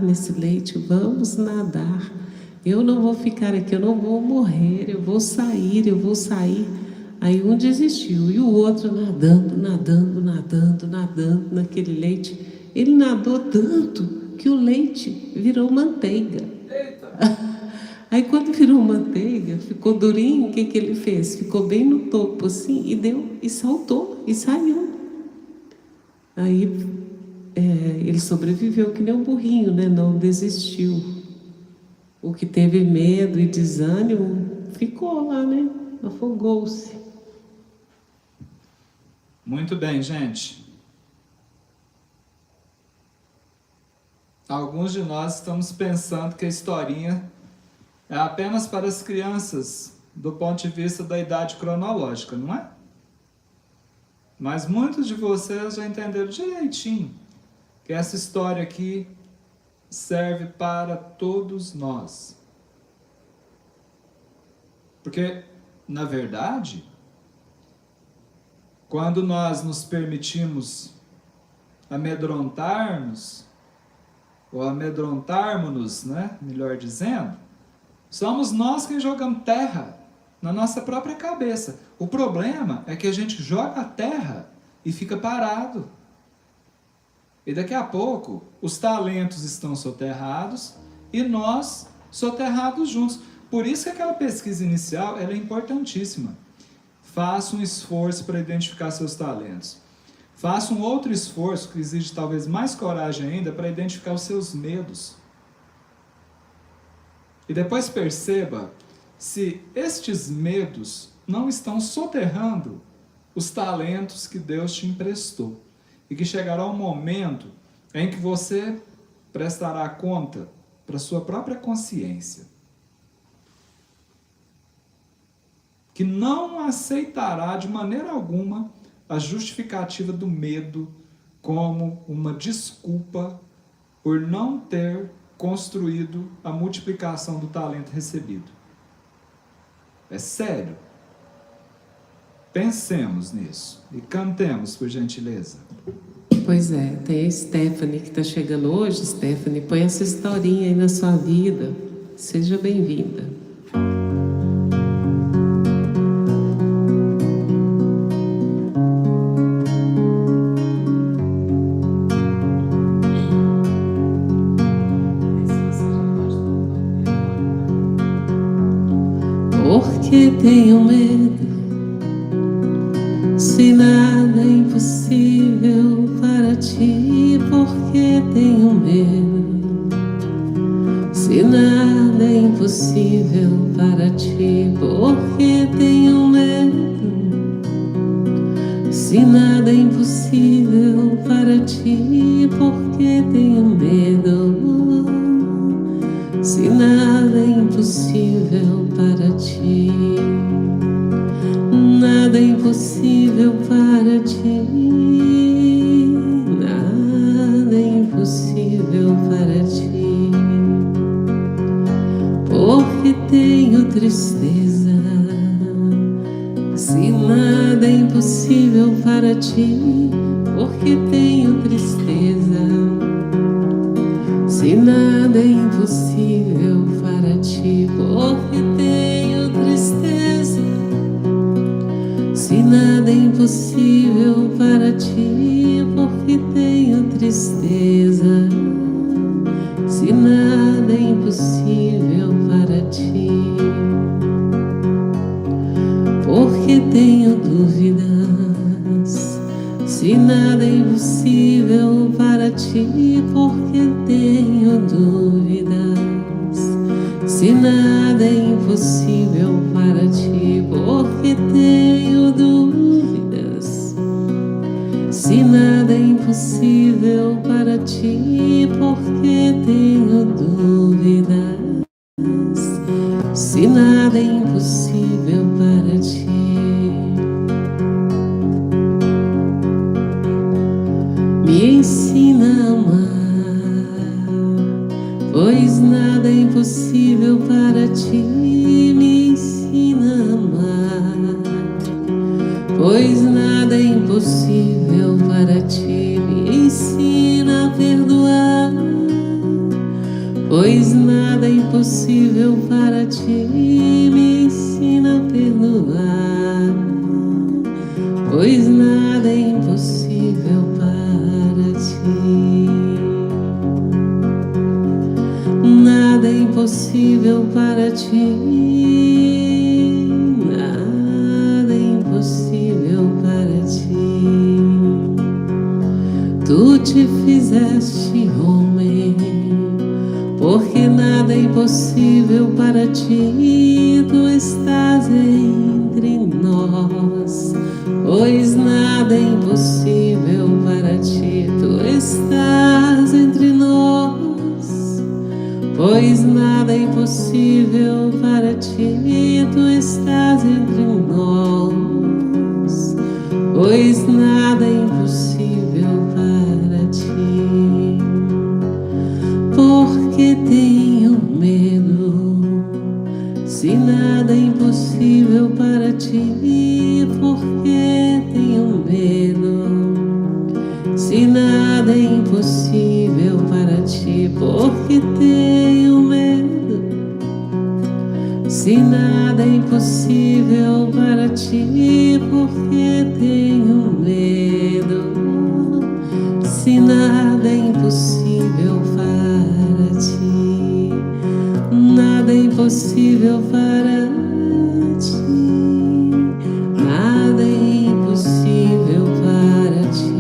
nesse leite, vamos nadar. Eu não vou ficar aqui, eu não vou morrer, eu vou sair. Aí um desistiu, e o outro nadando naquele leite. Ele nadou tanto que o leite virou manteiga. Aí quando virou manteiga, ficou durinho, o que ele fez? Ficou bem no topo assim, e saltou, e saiu. Aí ele sobreviveu que nem um burrinho, né? Não desistiu. O que teve medo e desânimo ficou lá, né? Afogou-se. Muito bem, gente. Alguns de nós estamos pensando que a historinha é apenas para as crianças, do ponto de vista da idade cronológica, não é? Mas muitos de vocês já entenderam direitinho que essa história aqui serve para todos nós. Porque, na verdade, quando nós nos permitimos amedrontarmos, ou amedrontarmos-nos, né? Melhor dizendo, somos nós quem jogamos terra na nossa própria cabeça. O problema é que a gente joga a terra e fica parado. E daqui a pouco, os talentos estão soterrados e nós soterrados juntos. Por isso que aquela pesquisa inicial ela é importantíssima. Faça um esforço para identificar seus talentos. Faça um outro esforço, que exige talvez mais coragem ainda, para identificar os seus medos. E depois perceba se estes medos não estão soterrando os talentos que Deus te emprestou. E que chegará um momento em que você prestará conta para a sua própria consciência. Que não aceitará de maneira alguma a justificativa do medo como uma desculpa por não ter construído a multiplicação do talento recebido. É sério. Pensemos nisso e cantemos, por gentileza. Pois é, tem a Stephanie que está chegando hoje. Stephanie, põe essa historinha aí na sua vida. Seja bem-vinda. Porque tenho medo, se nada é impossível para ti. Porque tenho medo, se nada é impossível para ti. Porque tenho medo, se nada é impossível para ti. Porque tenho medo, se nada é impossível para ti. Nada é impossível para ti. Nada é impossível para ti. Porque tenho tristeza, se nada é impossível para ti. Porque tenho tristeza, se nada é impossível para ti. Porque tenho tristeza, se nada é impossível para ti. Porque tenho tristeza, se nada é impossível para ti. Porque tenho dúvidas, se nada é impossível para ti. Porque tenho dúvidas, se nada é impossível para ti. Porque tenho dúvidas, se nada é impossível para ti. Porque tenho dúvidas, se nada é impossível para ti. Me ensina a amar, pois nada é impossível para ti. Me ensina a amar, pois nada é impossível para ti. Me ensina a perdoar, pois nada é impossível para ti. Me ensina a perdoar, pois nada é impossível para ti. Nada é impossível para ti. Nada é impossível para ti. Tu te fizeste homem, porque nada é impossível para ti. Tu estás entre nós, pois nada é impossível para ti. Tu estás entre nós, pois nada é impossível para ti. Tu estás entre nós, pois nada é impossível para ti. Porque tenho medo, se nada é impossível para ti. Porque tenho medo, se nada é impossível para ti. Porque tenho medo, se nada Nada é impossível para ti, porque tenho medo. Se nada é impossível para ti, nada é impossível para ti, nada é impossível para ti.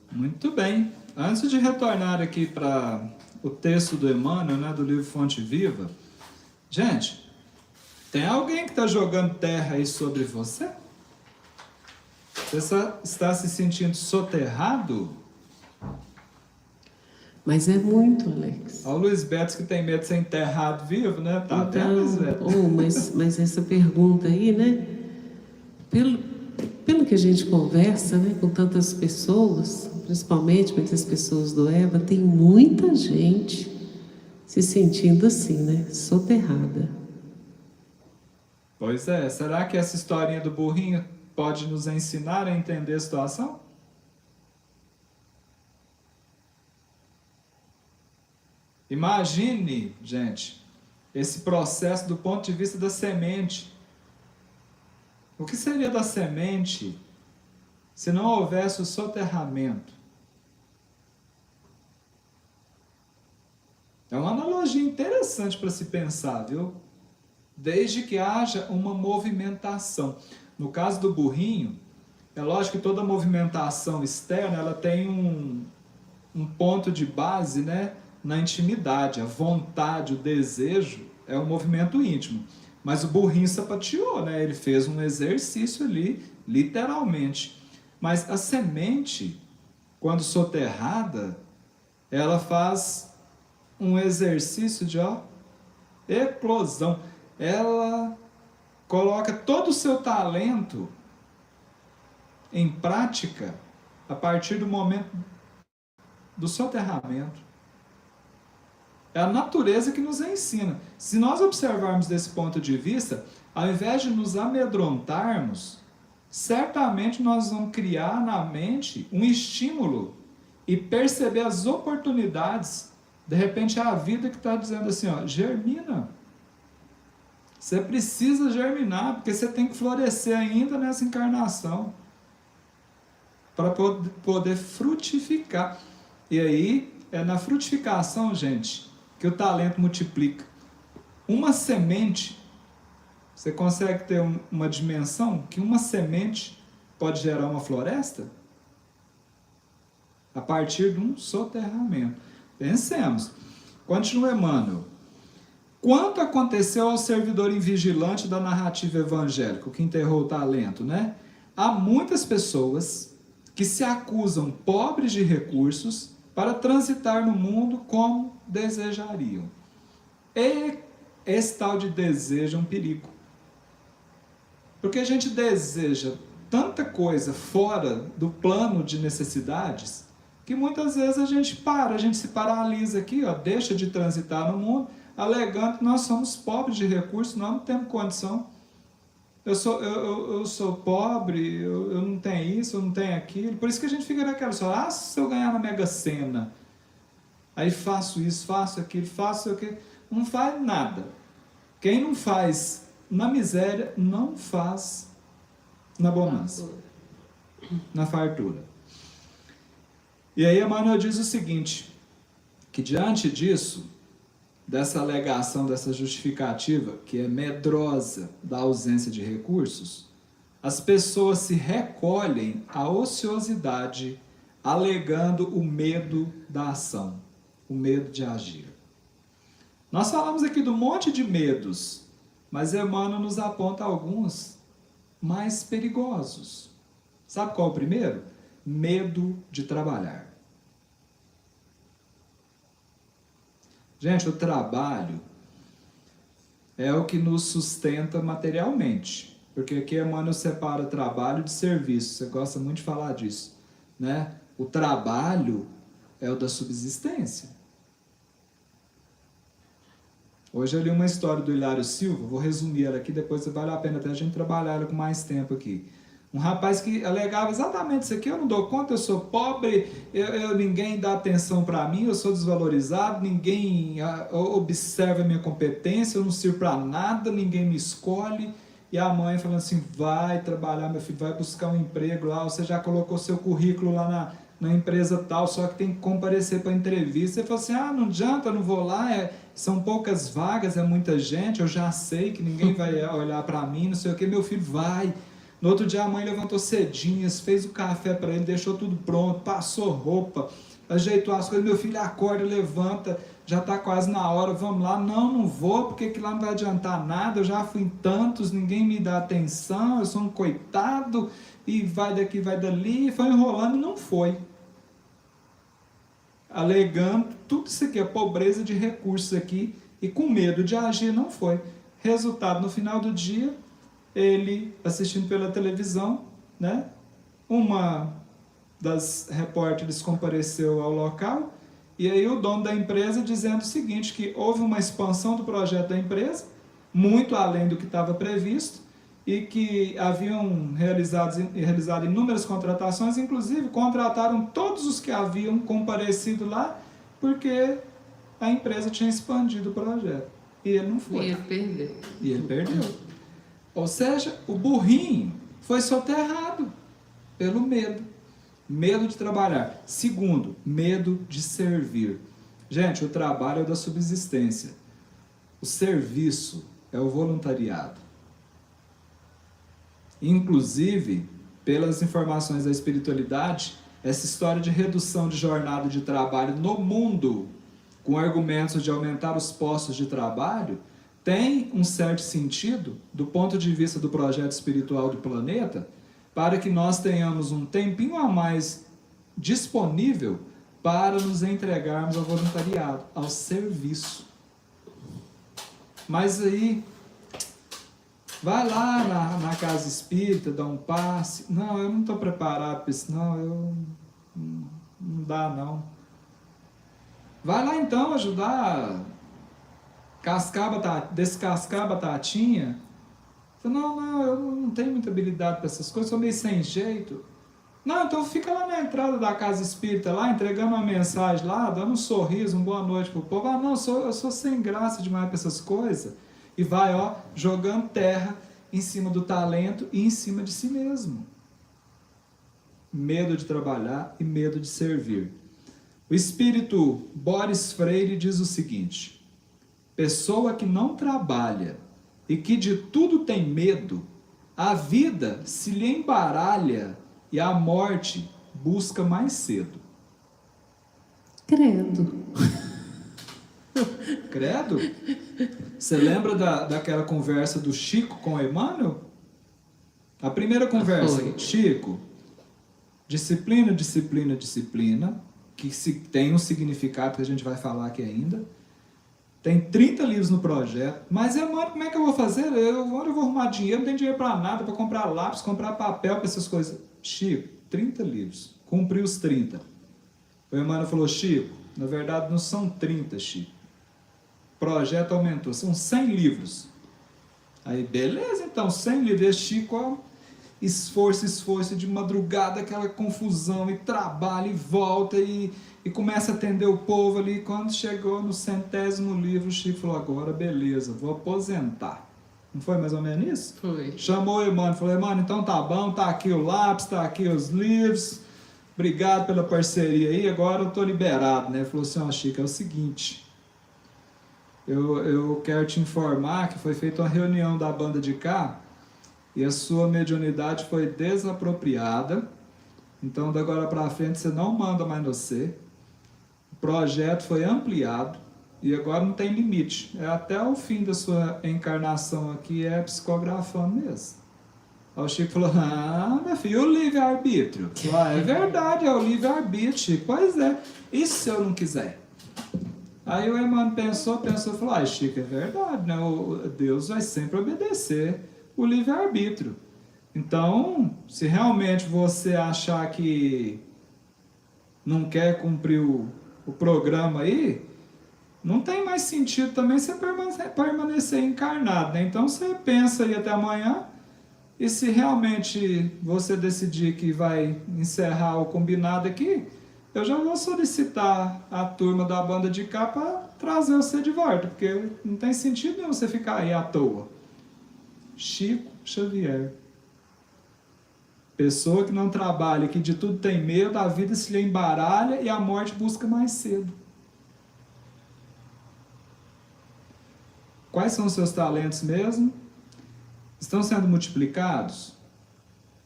Muito bem. Antes de retornar aqui para o texto do Emmanuel, né, do livro Fonte Viva, gente, tem alguém que está jogando terra aí sobre você? Você está se sentindo soterrado? Mas é muito, Alex. Olha o Luiz Beto que tem medo de ser enterrado vivo, né? Tá vendo, Luiz Beto? Mas essa pergunta aí, né? Pelo que a gente conversa, né, com tantas pessoas, principalmente muitas pessoas do EVA, tem muita gente se sentindo assim, né? Soterrada. Pois é. Será que essa historinha do burrinho pode nos ensinar a entender a situação? Imagine, gente, esse processo do ponto de vista da semente. O que seria da semente se não houvesse o soterramento? É uma analogia interessante para se pensar, viu? Desde que haja uma movimentação. No caso do burrinho, é lógico que toda movimentação externa ela tem um ponto de base, né, na intimidade. A vontade, o desejo é um movimento íntimo. Mas o burrinho sapateou, né? Ele fez um exercício ali, literalmente. Mas a semente, quando soterrada, ela faz um exercício de eclosão. Ela coloca todo o seu talento em prática a partir do momento do soterramento. É a natureza que nos ensina. Se nós observarmos desse ponto de vista, ao invés de nos amedrontarmos, certamente nós vamos criar na mente um estímulo e perceber as oportunidades. De repente é a vida que está dizendo assim, germina. Você precisa germinar, porque você tem que florescer ainda nessa encarnação para poder frutificar. E aí, é na frutificação, gente, que o talento multiplica. Uma semente, você consegue ter uma dimensão que uma semente pode gerar uma floresta? A partir de um soterramento. Pensemos. Continua Emmanuel. Quanto aconteceu ao servidor invigilante da narrativa evangélica, o que enterrou o talento, né? Há muitas pessoas que se acusam pobres de recursos para transitar no mundo como desejariam. E esse tal de desejo é um perigo. Porque a gente deseja tanta coisa fora do plano de necessidades, que muitas vezes a gente se paralisa aqui, deixa de transitar no mundo, alegando que nós somos pobres de recursos, nós não temos condição. Eu sou pobre, eu não tenho isso, eu não tenho aquilo. Por isso que a gente fica naquela só, se eu ganhar na Mega Sena, aí faço isso, faço aquilo, não faz nada. Quem não faz na miséria, não faz na bonança, na fartura. E aí Emmanuel diz o seguinte, que diante disso, dessa alegação, dessa justificativa, que é medrosa da ausência de recursos, as pessoas se recolhem à ociosidade, alegando o medo da ação, o medo de agir. Nós falamos aqui do monte de medos, mas Emmanuel nos aponta alguns mais perigosos. Sabe qual é o primeiro? Medo de trabalhar. Gente, o trabalho é o que nos sustenta materialmente. Porque aqui Emmanuel separa trabalho de serviço. Você gosta muito de falar disso, né? O trabalho é o da subsistência. Hoje eu li uma história do Hilário Silva, vou resumir ela aqui, depois vale a pena até a gente trabalhar ela com mais tempo aqui. Um rapaz que alegava exatamente isso aqui: eu não dou conta, eu sou pobre, ninguém dá atenção para mim, eu sou desvalorizado, ninguém observa a minha competência, eu não sirvo para nada, ninguém me escolhe. E a mãe falando assim: vai trabalhar, meu filho, vai buscar um emprego lá, você já colocou seu currículo lá na empresa tal, só que tem que comparecer para entrevista. Você fala assim: não adianta, eu não vou lá, são poucas vagas, é muita gente, eu já sei que ninguém vai olhar para mim, não sei o que. Meu filho, vai. No outro dia a mãe levantou cedinho, fez o café para ele, deixou tudo pronto, passou roupa, ajeitou as coisas. Meu filho acorda, levanta, já está quase na hora, vamos lá. Não vou, porque que lá não vai adiantar nada, eu já fui em tantos, ninguém me dá atenção, eu sou um coitado, e vai daqui, vai dali, e foi enrolando e não foi. Alegando tudo isso aqui, a pobreza de recursos aqui, e com medo de agir, não foi. Resultado, no final do dia, ele assistindo pela televisão, né? Uma das repórteres compareceu ao local, e aí o dono da empresa dizendo o seguinte, que houve uma expansão do projeto da empresa, muito além do que estava previsto, e que haviam realizado inúmeras contratações, inclusive contrataram todos os que haviam comparecido lá, porque a empresa tinha expandido o projeto. E ele não foi. E ele perdeu. Ou seja, o burrinho foi soterrado pelo medo. Medo de trabalhar. Segundo, medo de servir. Gente, o trabalho é da subsistência. O serviço é o voluntariado. Inclusive, pelas informações da espiritualidade, essa história de redução de jornada de trabalho no mundo, com argumentos de aumentar os postos de trabalho, tem um certo sentido, do ponto de vista do projeto espiritual do planeta, para que nós tenhamos um tempinho a mais disponível para nos entregarmos ao voluntariado, ao serviço. Mas aí, vai lá na casa espírita, dá um passe. Não, eu não estou preparado para isso, não dá não. Vai lá então ajudar descascar a batatinha. Não, eu não tenho muita habilidade para essas coisas, sou meio sem jeito. Não, então fica lá na entrada da casa espírita, lá, entregando uma mensagem lá, dando um sorriso, uma boa noite pro povo. Não, eu sou sem graça demais para essas coisas. E vai, jogando terra em cima do talento e em cima de si mesmo. Medo de trabalhar e medo de servir. O espírito Boris Freire diz o seguinte: pessoa que não trabalha e que de tudo tem medo, a vida se lhe embaralha e a morte busca mais cedo. Credo. Credo? Você lembra daquela conversa do Chico com o Emmanuel? A primeira conversa, Chico, disciplina, disciplina, disciplina, que tem um significado que a gente vai falar aqui ainda. Tem 30 livros no projeto. Mas, Emmanuel, como é que eu vou fazer? Eu vou arrumar dinheiro, não tenho dinheiro para nada, para comprar lápis, comprar papel, para essas coisas. Chico, 30 livros. Cumpri os 30. O Emmanuel falou: Chico, na verdade não são 30, Chico. O projeto aumentou, são 100 livros. Aí, beleza, então, 100 livros. Chico, esforço de madrugada, aquela confusão, e trabalha, e volta, e começa a atender o povo ali. Quando chegou no 100º livro, o Chico falou: agora beleza, vou aposentar. Não foi mais ou menos isso? Foi. Chamou o Emmanuel, falou: Emmanuel, então tá bom, tá aqui o lápis, tá aqui os livros, obrigado pela parceria aí, agora eu tô liberado, né? Ele falou assim: Chico, é o seguinte, eu quero te informar que foi feita uma reunião da banda de cá, e a sua mediunidade foi desapropriada, então da agora para frente você não manda mais você. O projeto foi ampliado e agora não tem limite. É até o fim da sua encarnação aqui, é psicografando mesmo. Aí o Chico falou: meu filho, o livre-arbítrio? É verdade, é o livre-arbítrio, Chico. Pois é, e se eu não quiser? Aí o Emmanuel pensou e falou: Chico, é verdade, né? Deus vai sempre obedecer o livre-arbítrio. Então, se realmente você achar que não quer cumprir o programa aí, não tem mais sentido também você permanecer encarnado, né? Então você pensa aí até amanhã, E se realmente você decidir que vai encerrar o combinado aqui, eu já vou solicitar a turma da banda de cá para trazer você de volta, porque não tem sentido nenhum você ficar aí à toa. Chico Xavier. Pessoa que não trabalha, que de tudo tem medo, a vida se lhe embaralha e a morte busca mais cedo. Quais são os seus talentos mesmo? Estão sendo multiplicados?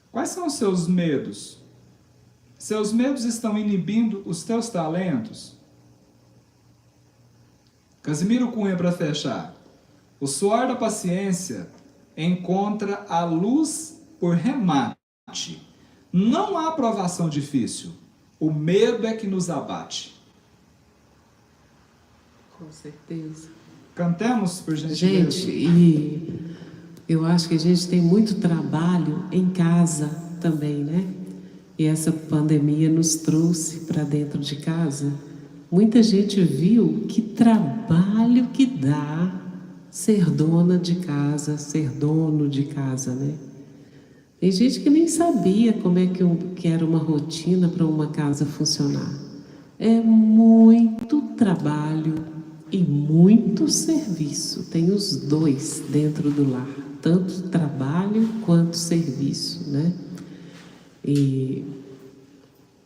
Quais são os seus medos? Seus medos estão inibindo os teus talentos? Casimiro Cunha, para fechar. O suor da paciência encontra a luz por remate. Não há provação difícil. O medo é que nos abate. Com certeza. Cantemos, por gentileza. Gente, e eu acho que a gente tem muito trabalho em casa também, né? E essa pandemia nos trouxe para dentro de casa. Muita gente viu que trabalho que dá ser dona de casa, ser dono de casa, né? Tem gente que nem sabia como é que era uma rotina para uma casa funcionar. É muito trabalho e muito serviço. Tem os dois dentro do lar, tanto trabalho quanto serviço, né? E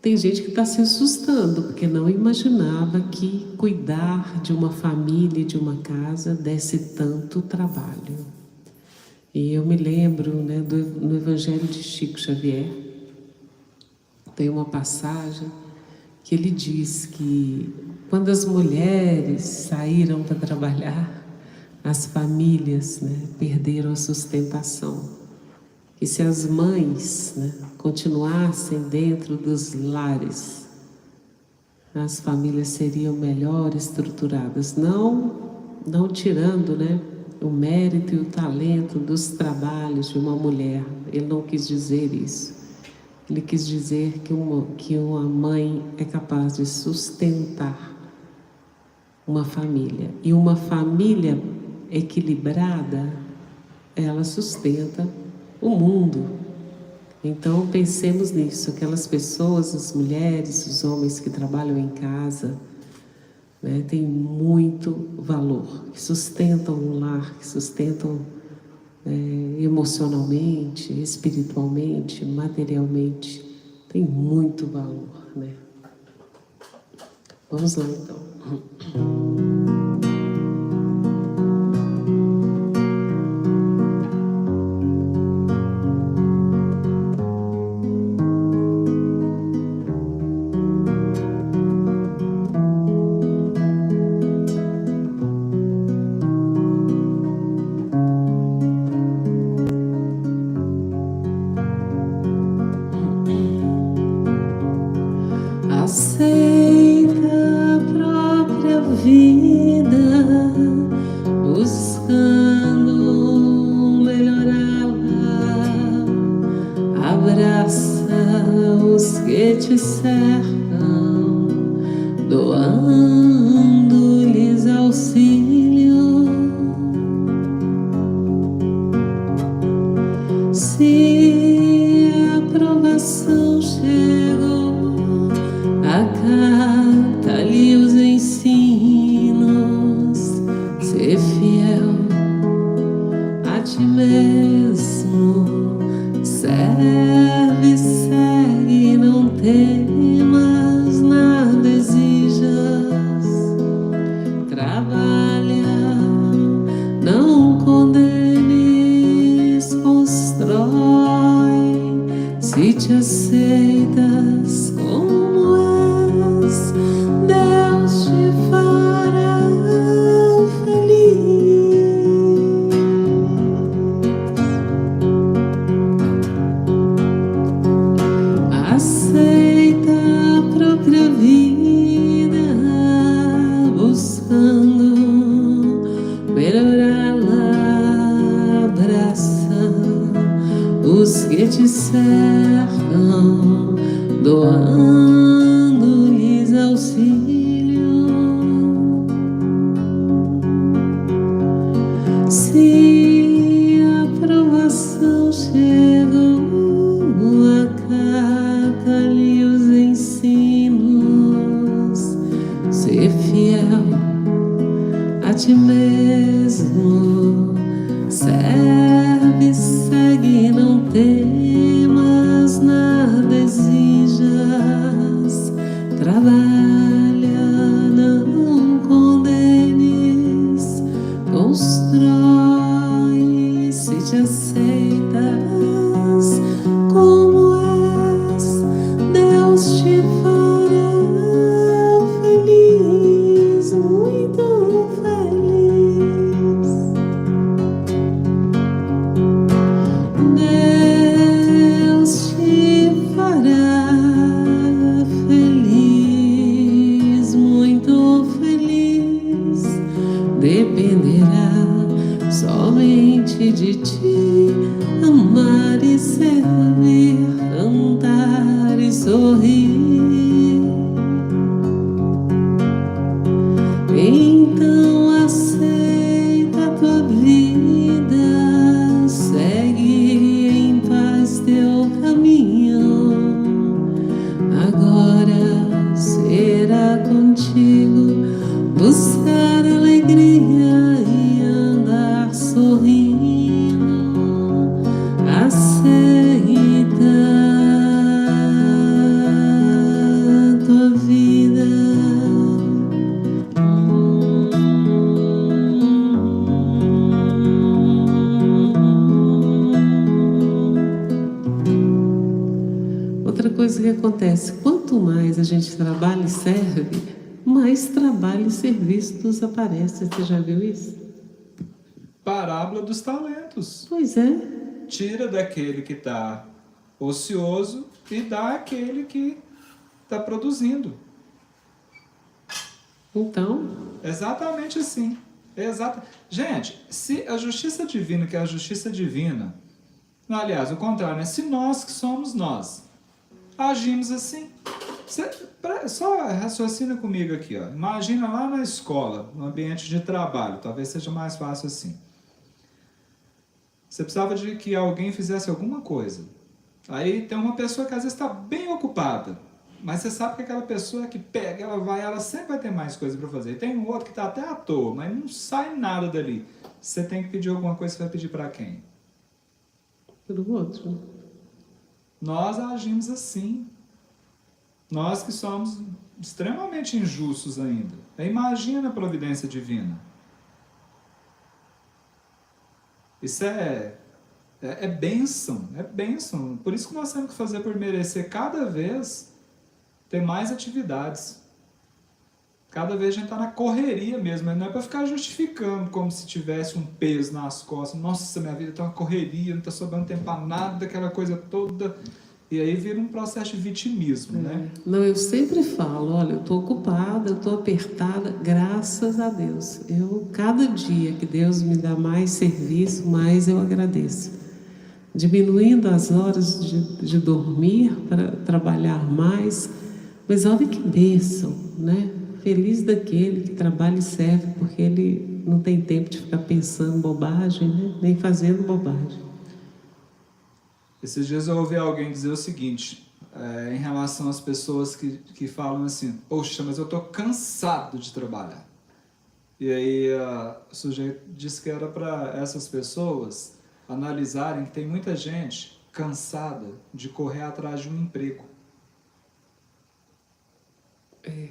tem gente que está se assustando, porque não imaginava que cuidar de uma família, de uma casa, desse tanto trabalho. E eu me lembro, né, no Evangelho de Chico Xavier, tem uma passagem que ele diz que quando as mulheres saíram para trabalhar, as famílias, né, perderam a sustentação. E se as mães, né, continuassem dentro dos lares, as famílias seriam melhor estruturadas, não tirando, né, o mérito e o talento dos trabalhos de uma mulher. Ele não quis dizer isso. Ele quis dizer que uma mãe é capaz de sustentar uma família. E uma família equilibrada, ela sustenta o mundo. Então pensemos nisso, aquelas pessoas, as mulheres, os homens que trabalham em casa, né, tem muito valor, que sustentam o lar, que sustentam emocionalmente, espiritualmente, materialmente, tem muito valor, né? Vamos lá então. Aceita a própria vida, buscando melhorá-la. Abraça os que te cercam, doando-lhes auxílio. Se a aprovação chegou, acata-lhe os ensinos, ser fiel a ti mesmo, serve, segue, não temas, nada exijas, trabalha, não condenes, constrói, se te aceitas como és, Deus ti mesmo. Serve, segue, não temas, nada exijas. Trabalha, não condenes. Constrói, se te aceitas como és, Deus te fará feliz, muito feliz. Deus te fará feliz, muito feliz. Dependerá somente de ti, amar e servir, cantar e sorrir. Então aceita a tua vida, segue em paz teu caminho. Agora será contigo buscar alegria e andar sorrindo. Aceita a tua vida. Outra coisa que acontece, quanto mais a gente trabalha e serve, mais trabalho e serviço nos aparece. Você já viu isso? Parábola dos talentos. Pois é. Tira daquele que está ocioso e dá àquele que está produzindo. Então, Exatamente assim. Gente, se a justiça divina, que é a justiça divina, não, aliás, o contrário, né? Se nós que somos nós agimos assim, só raciocina comigo aqui, ó. Imagina lá na escola, no ambiente de trabalho, talvez seja mais fácil assim. Você precisava de que alguém fizesse alguma coisa. Aí tem uma pessoa que às vezes está bem ocupada, mas você sabe que aquela pessoa que pega, ela sempre vai ter mais coisa para fazer. E tem um outro que está até à toa, mas não sai nada dali. Você tem que pedir alguma coisa, você vai pedir para quem? pelo outro. Nós agimos assim. Nós que somos extremamente injustos ainda. Imagina a providência divina. Isso é bênção, é bênção. Por isso que nós temos que fazer por merecer cada vez ter mais atividades. Cada vez a gente está na correria mesmo, não é para ficar justificando como se tivesse um peso nas costas. Nossa, minha vida está uma correria, não está sobrando tempo para nada, daquela coisa toda. E aí vira um processo de vitimismo, né? Não, eu sempre falo, olha, eu estou ocupada, eu estou apertada, graças a Deus. Cada dia que Deus me dá mais serviço, mais eu agradeço. Diminuindo as horas de dormir para trabalhar mais, mas olha que bênção, né? Feliz daquele que trabalha e serve, porque ele não tem tempo de ficar pensando bobagem, né? Nem fazendo bobagem. Esses dias eu ouvi alguém dizer o seguinte, em relação às pessoas que falam assim, poxa, mas eu estou cansado de trabalhar. E aí o sujeito disse que era para essas pessoas analisarem que tem muita gente cansada de correr atrás de um emprego.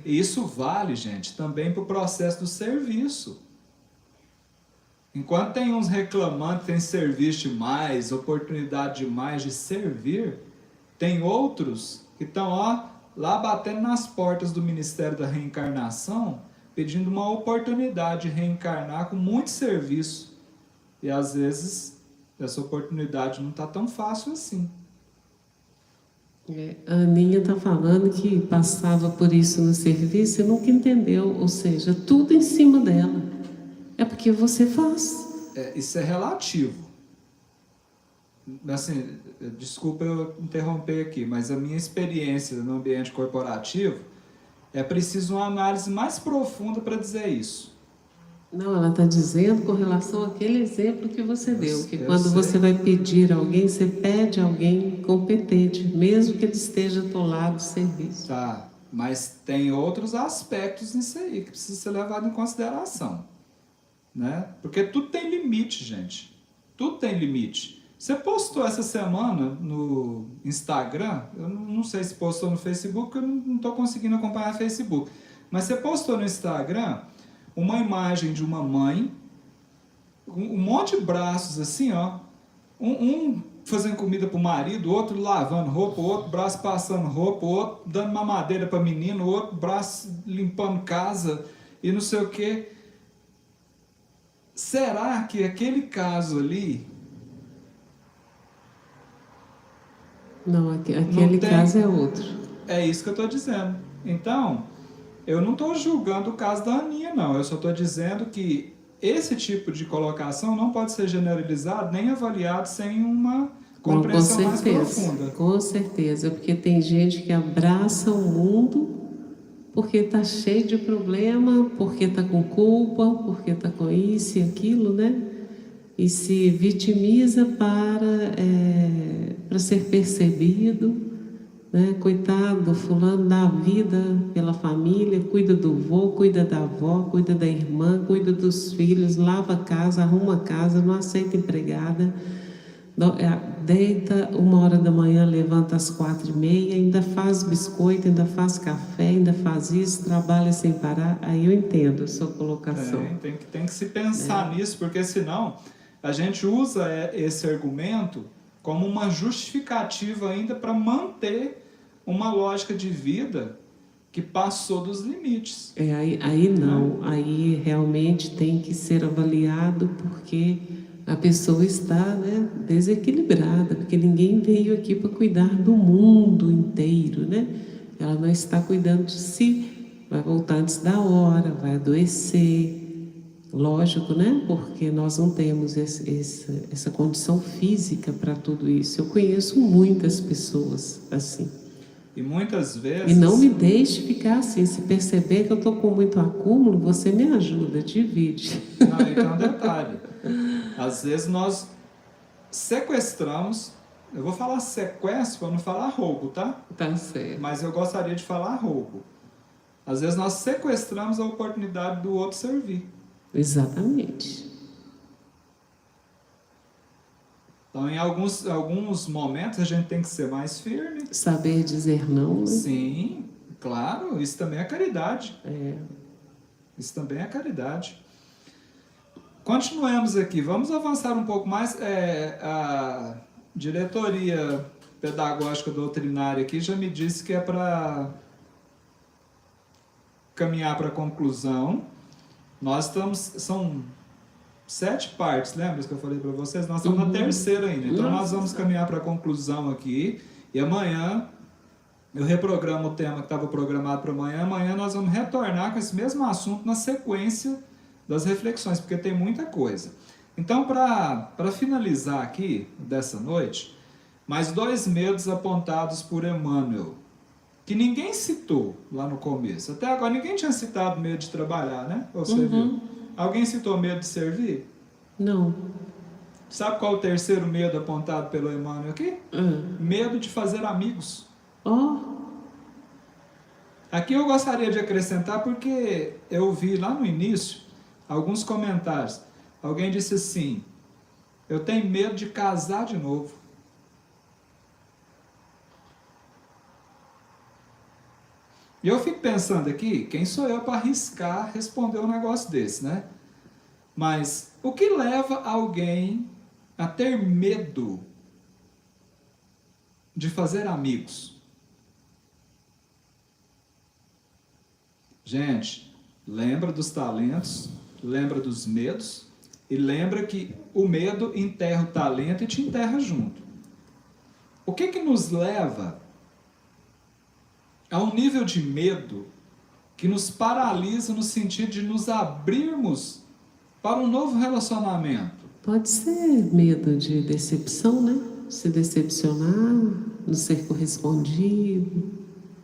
E isso vale, gente, também para o processo do serviço. Enquanto tem uns reclamando que tem serviço demais, oportunidade demais de servir, tem outros que estão lá batendo nas portas do Ministério da Reencarnação, pedindo uma oportunidade de reencarnar com muito serviço. E às vezes essa oportunidade não está tão fácil assim. A Aninha está falando que passava por isso no serviço e nunca entendeu, ou seja, tudo em cima dela. É porque você faz. Isso é relativo. Assim, desculpa eu interromper aqui, mas a minha experiência no ambiente corporativo é preciso uma análise mais profunda para dizer isso. Não, ela está dizendo com relação àquele exemplo que você deu, que quando você vai pedir a alguém, você pede a alguém competente, mesmo que ele esteja atolado de serviço. Tá, mas tem outros aspectos nisso aí que precisa ser levado em consideração. né? Porque tudo tem limite, gente. Tudo tem limite. Você postou essa semana no Instagram, eu não sei se postou no Facebook, eu não estou conseguindo acompanhar o Facebook, mas você postou no Instagram uma imagem de uma mãe, um monte de braços assim, ó, um fazendo comida pro marido, o outro lavando roupa, o outro braço passando roupa, o outro dando mamadeira para menino, o outro braço limpando casa e não sei o quê. Será que aquele caso ali... Não, aquele caso é outro. É isso que eu estou dizendo. Então, eu não estou julgando o caso da Aninha, não. Eu só estou dizendo que esse tipo de colocação não pode ser generalizado nem avaliado sem uma compreensão mais profunda. Com certeza, porque tem gente que abraça o mundo porque está cheio de problema, porque está com culpa, porque está com isso e aquilo, né? E se vitimiza para ser percebido, né? Coitado, fulano dá a vida pela família, cuida do vô, cuida da avó, cuida da irmã, cuida dos filhos, lava a casa, arruma a casa, não aceita empregada, deita 1h da manhã, levanta às 4h30, ainda faz biscoito, ainda faz café, ainda faz isso, trabalha sem parar. Aí eu entendo a sua colocação. Tem que se pensar nisso, porque senão a gente usa esse argumento como uma justificativa ainda para manter uma lógica de vida que passou dos limites. Aí não, aí realmente tem que ser avaliado, porque a pessoa está, né, desequilibrada, porque ninguém veio aqui para cuidar do mundo inteiro, né? Ela não está cuidando de si, vai voltar antes da hora, vai adoecer. Lógico, né? Porque nós não temos essa condição física para tudo isso. Eu conheço muitas pessoas assim. E muitas vezes... E não me deixe ficar assim. Se perceber que eu estou com muito acúmulo, você me ajuda, divide. Não, então detalhe. Às vezes nós sequestramos... Eu vou falar sequestro para não falar roubo, tá? Tá certo. Mas eu gostaria de falar roubo. Às vezes nós sequestramos a oportunidade do outro servir. Exatamente. Então, em alguns momentos, a gente tem que ser mais firme. Saber dizer não, né? Sim, claro, isso também é caridade. Isso também é caridade. Continuemos aqui, vamos avançar um pouco mais. A diretoria pedagógica doutrinária aqui já me disse que é para caminhar para a conclusão. Nós estamos... São 7 partes, lembra que eu falei para vocês? Nós estamos na terceira ainda. Então nós vamos caminhar para a conclusão aqui. E amanhã eu reprogramo o tema que estava programado para amanhã. Amanhã nós vamos retornar com esse mesmo assunto na sequência das reflexões, porque tem muita coisa. Então, para finalizar aqui dessa noite, mais 2 medos apontados por Emmanuel, que ninguém citou lá no começo. Até agora ninguém tinha citado medo de trabalhar, né? Você viu? Alguém citou medo de servir? Não. Sabe qual é o terceiro medo apontado pelo Emmanuel aqui? Medo de fazer amigos. Aqui eu gostaria de acrescentar, porque eu vi lá no início alguns comentários. Alguém disse assim: eu tenho medo de casar de novo. E eu fico pensando aqui, quem sou eu para arriscar responder um negócio desse, né? Mas o que leva alguém a ter medo de fazer amigos? Gente, lembra dos talentos, lembra dos medos, e lembra que o medo enterra o talento e te enterra junto. O que nos leva a um nível de medo que nos paralisa no sentido de nos abrirmos para um novo relacionamento? Pode ser medo de decepção, né? Se decepcionar, não ser correspondido,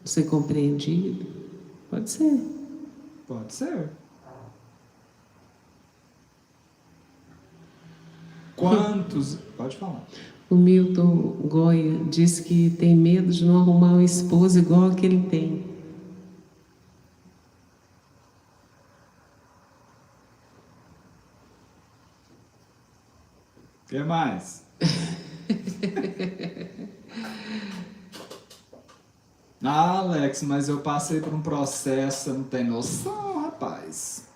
não ser compreendido. Pode ser. Pode ser. Quantos... Pode falar. O Milton Goya diz que tem medo de não arrumar uma esposa igual a que ele tem. que mais? Ah, Alex, mas eu passei por um processo, você não tem noção, rapaz.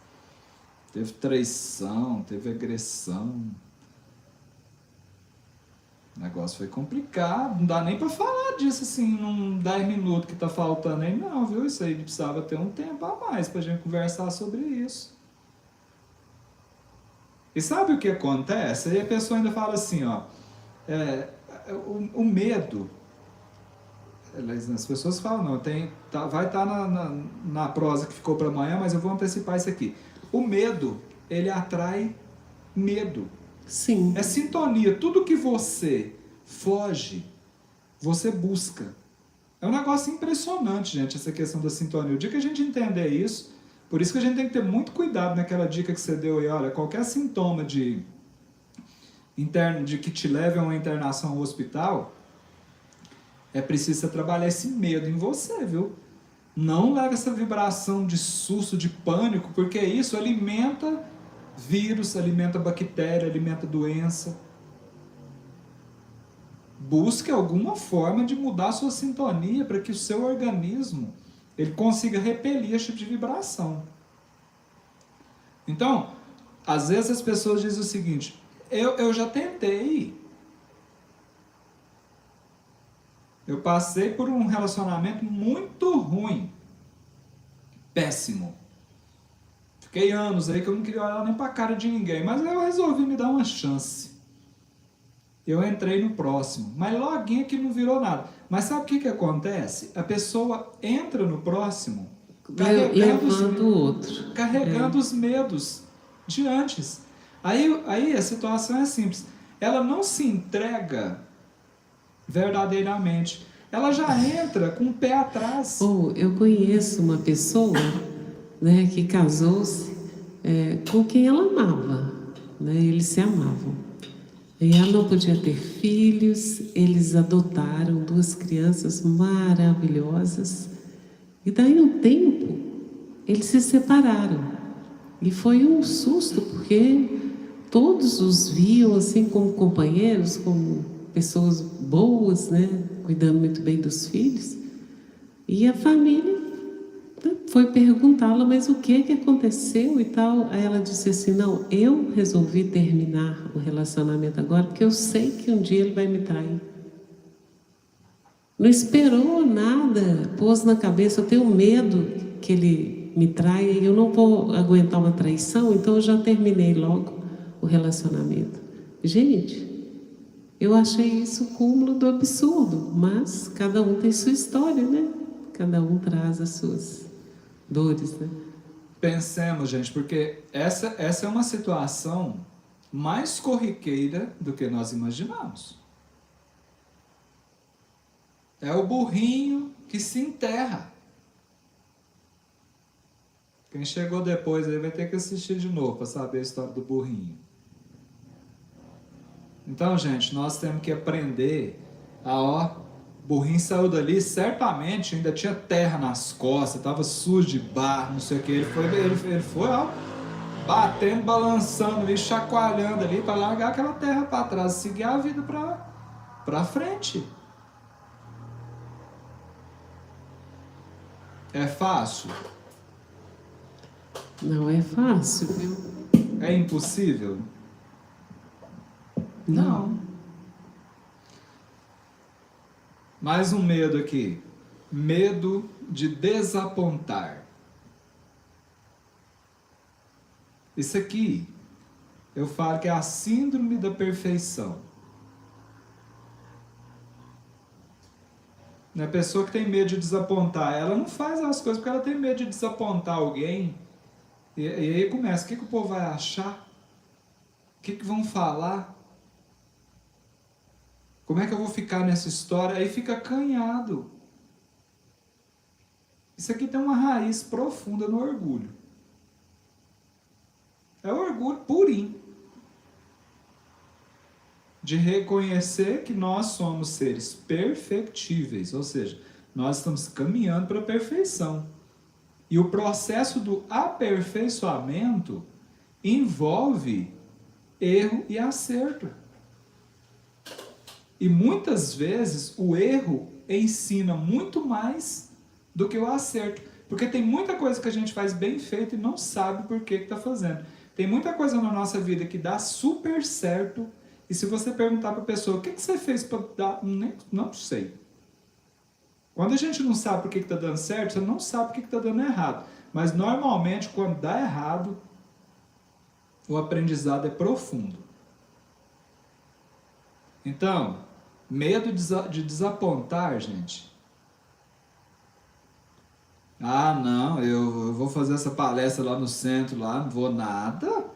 Teve traição, teve agressão. O negócio foi complicado, não dá nem pra falar disso assim, num 10 minutos que tá faltando aí, não, viu? Isso aí precisava ter um tempo a mais pra gente conversar sobre isso. E sabe o que acontece? Aí a pessoa ainda fala assim, ó, o medo, as pessoas falam, não, vai estar na prosa que ficou para amanhã, mas eu vou antecipar isso aqui. O medo, ele atrai medo. Sim. É sintonia. Tudo que você foge, você busca. É um negócio impressionante, gente, essa questão da sintonia. O dia que a gente entender isso, por isso que a gente tem que ter muito cuidado naquela dica que você deu aí, olha, qualquer sintoma de que te leve a uma internação ao hospital, é preciso você trabalhar esse medo em você, viu? Não leve essa vibração de susto, de pânico, porque isso alimenta vírus, alimenta bactéria, alimenta doença. Busque alguma forma de mudar a sua sintonia para que o seu organismo ele consiga repelir esse tipo de vibração. Então, às vezes as pessoas dizem o seguinte, eu já tentei. Eu passei por um relacionamento muito ruim. Péssimo. Fiquei anos aí que eu não queria olhar nem pra cara de ninguém, mas eu resolvi me dar uma chance. Eu entrei no próximo, mas loguinho que não virou nada. Mas sabe o que acontece? A pessoa entra no próximo carregando os medos de antes. Aí a situação é simples. Ela não se entrega verdadeiramente. Ela já entra com o pé atrás. Eu conheço uma pessoa, né, que casou-se com quem ela amava, né, eles se amavam. E ela não podia ter filhos, eles adotaram 2 crianças maravilhosas. E daí um tempo, eles se separaram. E foi um susto, porque todos os viam assim como companheiros, como pessoas boas, né, cuidando muito bem dos filhos. E a família foi perguntá-la, mas o que aconteceu e tal. Aí ela disse assim, não, eu resolvi terminar o relacionamento agora, porque eu sei que um dia ele vai me trair. Não esperou nada, pôs na cabeça, eu tenho medo que ele me traia e eu não vou aguentar uma traição, então eu já terminei logo o relacionamento. Gente, eu achei isso o cúmulo do absurdo, mas cada um tem sua história, né? Cada um traz as suas dores, né? Pensemos, gente, porque essa é uma situação mais corriqueira do que nós imaginamos. É o burrinho que se enterra. Quem chegou depois aí vai ter que assistir de novo para saber a história do burrinho. Então, gente, nós temos que aprender o burrinho saiu dali, certamente ainda tinha terra nas costas, estava sujo de barro, não sei o que. Ele foi batendo, balançando ali, chacoalhando ali para largar aquela terra para trás e seguir a vida para frente. É fácil? Não é fácil, viu? É impossível? Não. Mais um medo aqui. Medo de desapontar. Isso aqui, eu falo que é a síndrome da perfeição. A pessoa que tem medo de desapontar, ela não faz as coisas porque ela tem medo de desapontar alguém. E aí começa, o que o povo vai achar? O que vão falar? Como é que eu vou ficar nessa história? Aí fica acanhado. Isso aqui tem uma raiz profunda no orgulho. É o orgulho purinho. De reconhecer que nós somos seres perfectíveis, ou seja, nós estamos caminhando para a perfeição. E o processo do aperfeiçoamento envolve erro e acerto. E muitas vezes o erro ensina muito mais do que o acerto. Porque tem muita coisa que a gente faz bem feito e não sabe por que está fazendo. Tem muita coisa na nossa vida que dá super certo. E se você perguntar para a pessoa, o que você fez para dar? Não sei. Quando a gente não sabe por que está dando certo, você não sabe por que está dando errado. Mas normalmente, quando dá errado, o aprendizado é profundo. Então, medo de desapontar, gente. Ah, não, eu vou fazer essa palestra lá no centro, lá, não vou nada.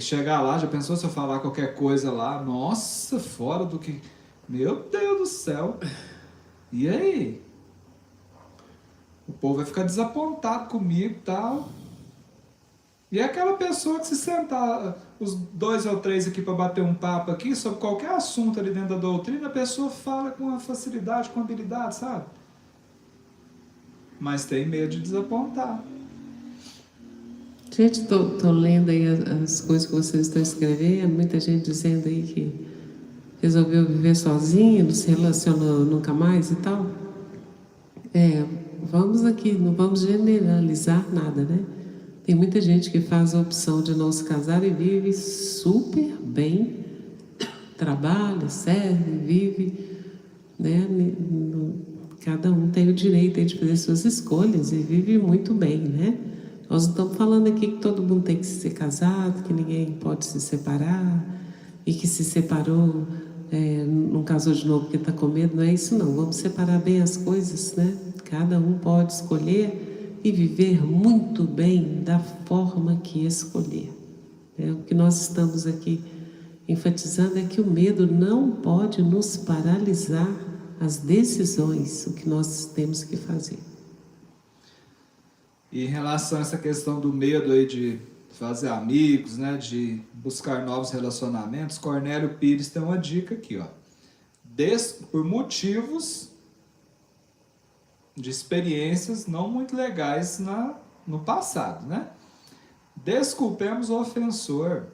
Chegar lá, já pensou se eu falar qualquer coisa lá? Nossa, fora do que... Meu Deus do céu. E aí? O povo vai ficar desapontado comigo e tal. E é aquela pessoa que se sentar, os 2 ou 3 aqui para bater um papo aqui, sobre qualquer assunto ali dentro da doutrina, a pessoa fala com uma facilidade, com habilidade, sabe? Mas tem medo de desapontar. Gente, tô lendo aí as coisas que vocês estão escrevendo, muita gente dizendo aí que resolveu viver sozinho, não se relacionou nunca mais e tal. Vamos aqui, não vamos generalizar nada, né? Tem muita gente que faz a opção de não se casar e vive super bem, trabalha, serve, vive, né? Cada um tem o direito de fazer suas escolhas e vive muito bem, né? Nós não estamos falando aqui que todo mundo tem que ser casado, que ninguém pode se separar e que se separou, não casou de novo porque está com medo. Não é isso não, vamos separar bem as coisas, né? Cada um pode escolher e viver muito bem da forma que escolher. O que nós estamos aqui enfatizando é que o medo não pode nos paralisar as decisões, o que nós temos que fazer. E em relação a essa questão do medo aí de fazer amigos, né, de buscar novos relacionamentos, Cornélio Pires tem uma dica aqui, ó. Por motivos de experiências não muito legais no passado, né? Desculpemos o ofensor,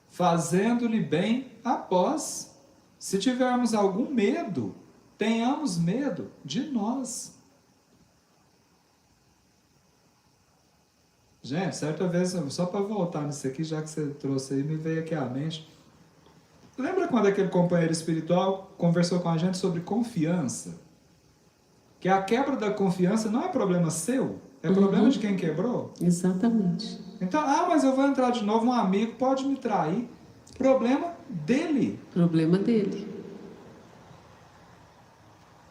fazendo-lhe bem após. Se tivermos algum medo, tenhamos medo de nós. Gente, certa vez, só para voltar nisso aqui, já que você trouxe aí, me veio aqui à mente. Lembra quando aquele companheiro espiritual conversou com a gente sobre confiança? Que a quebra da confiança não é problema seu, é problema de quem quebrou? Exatamente. Então, mas eu vou entrar de novo, um amigo pode me trair. Problema dele. Problema dele.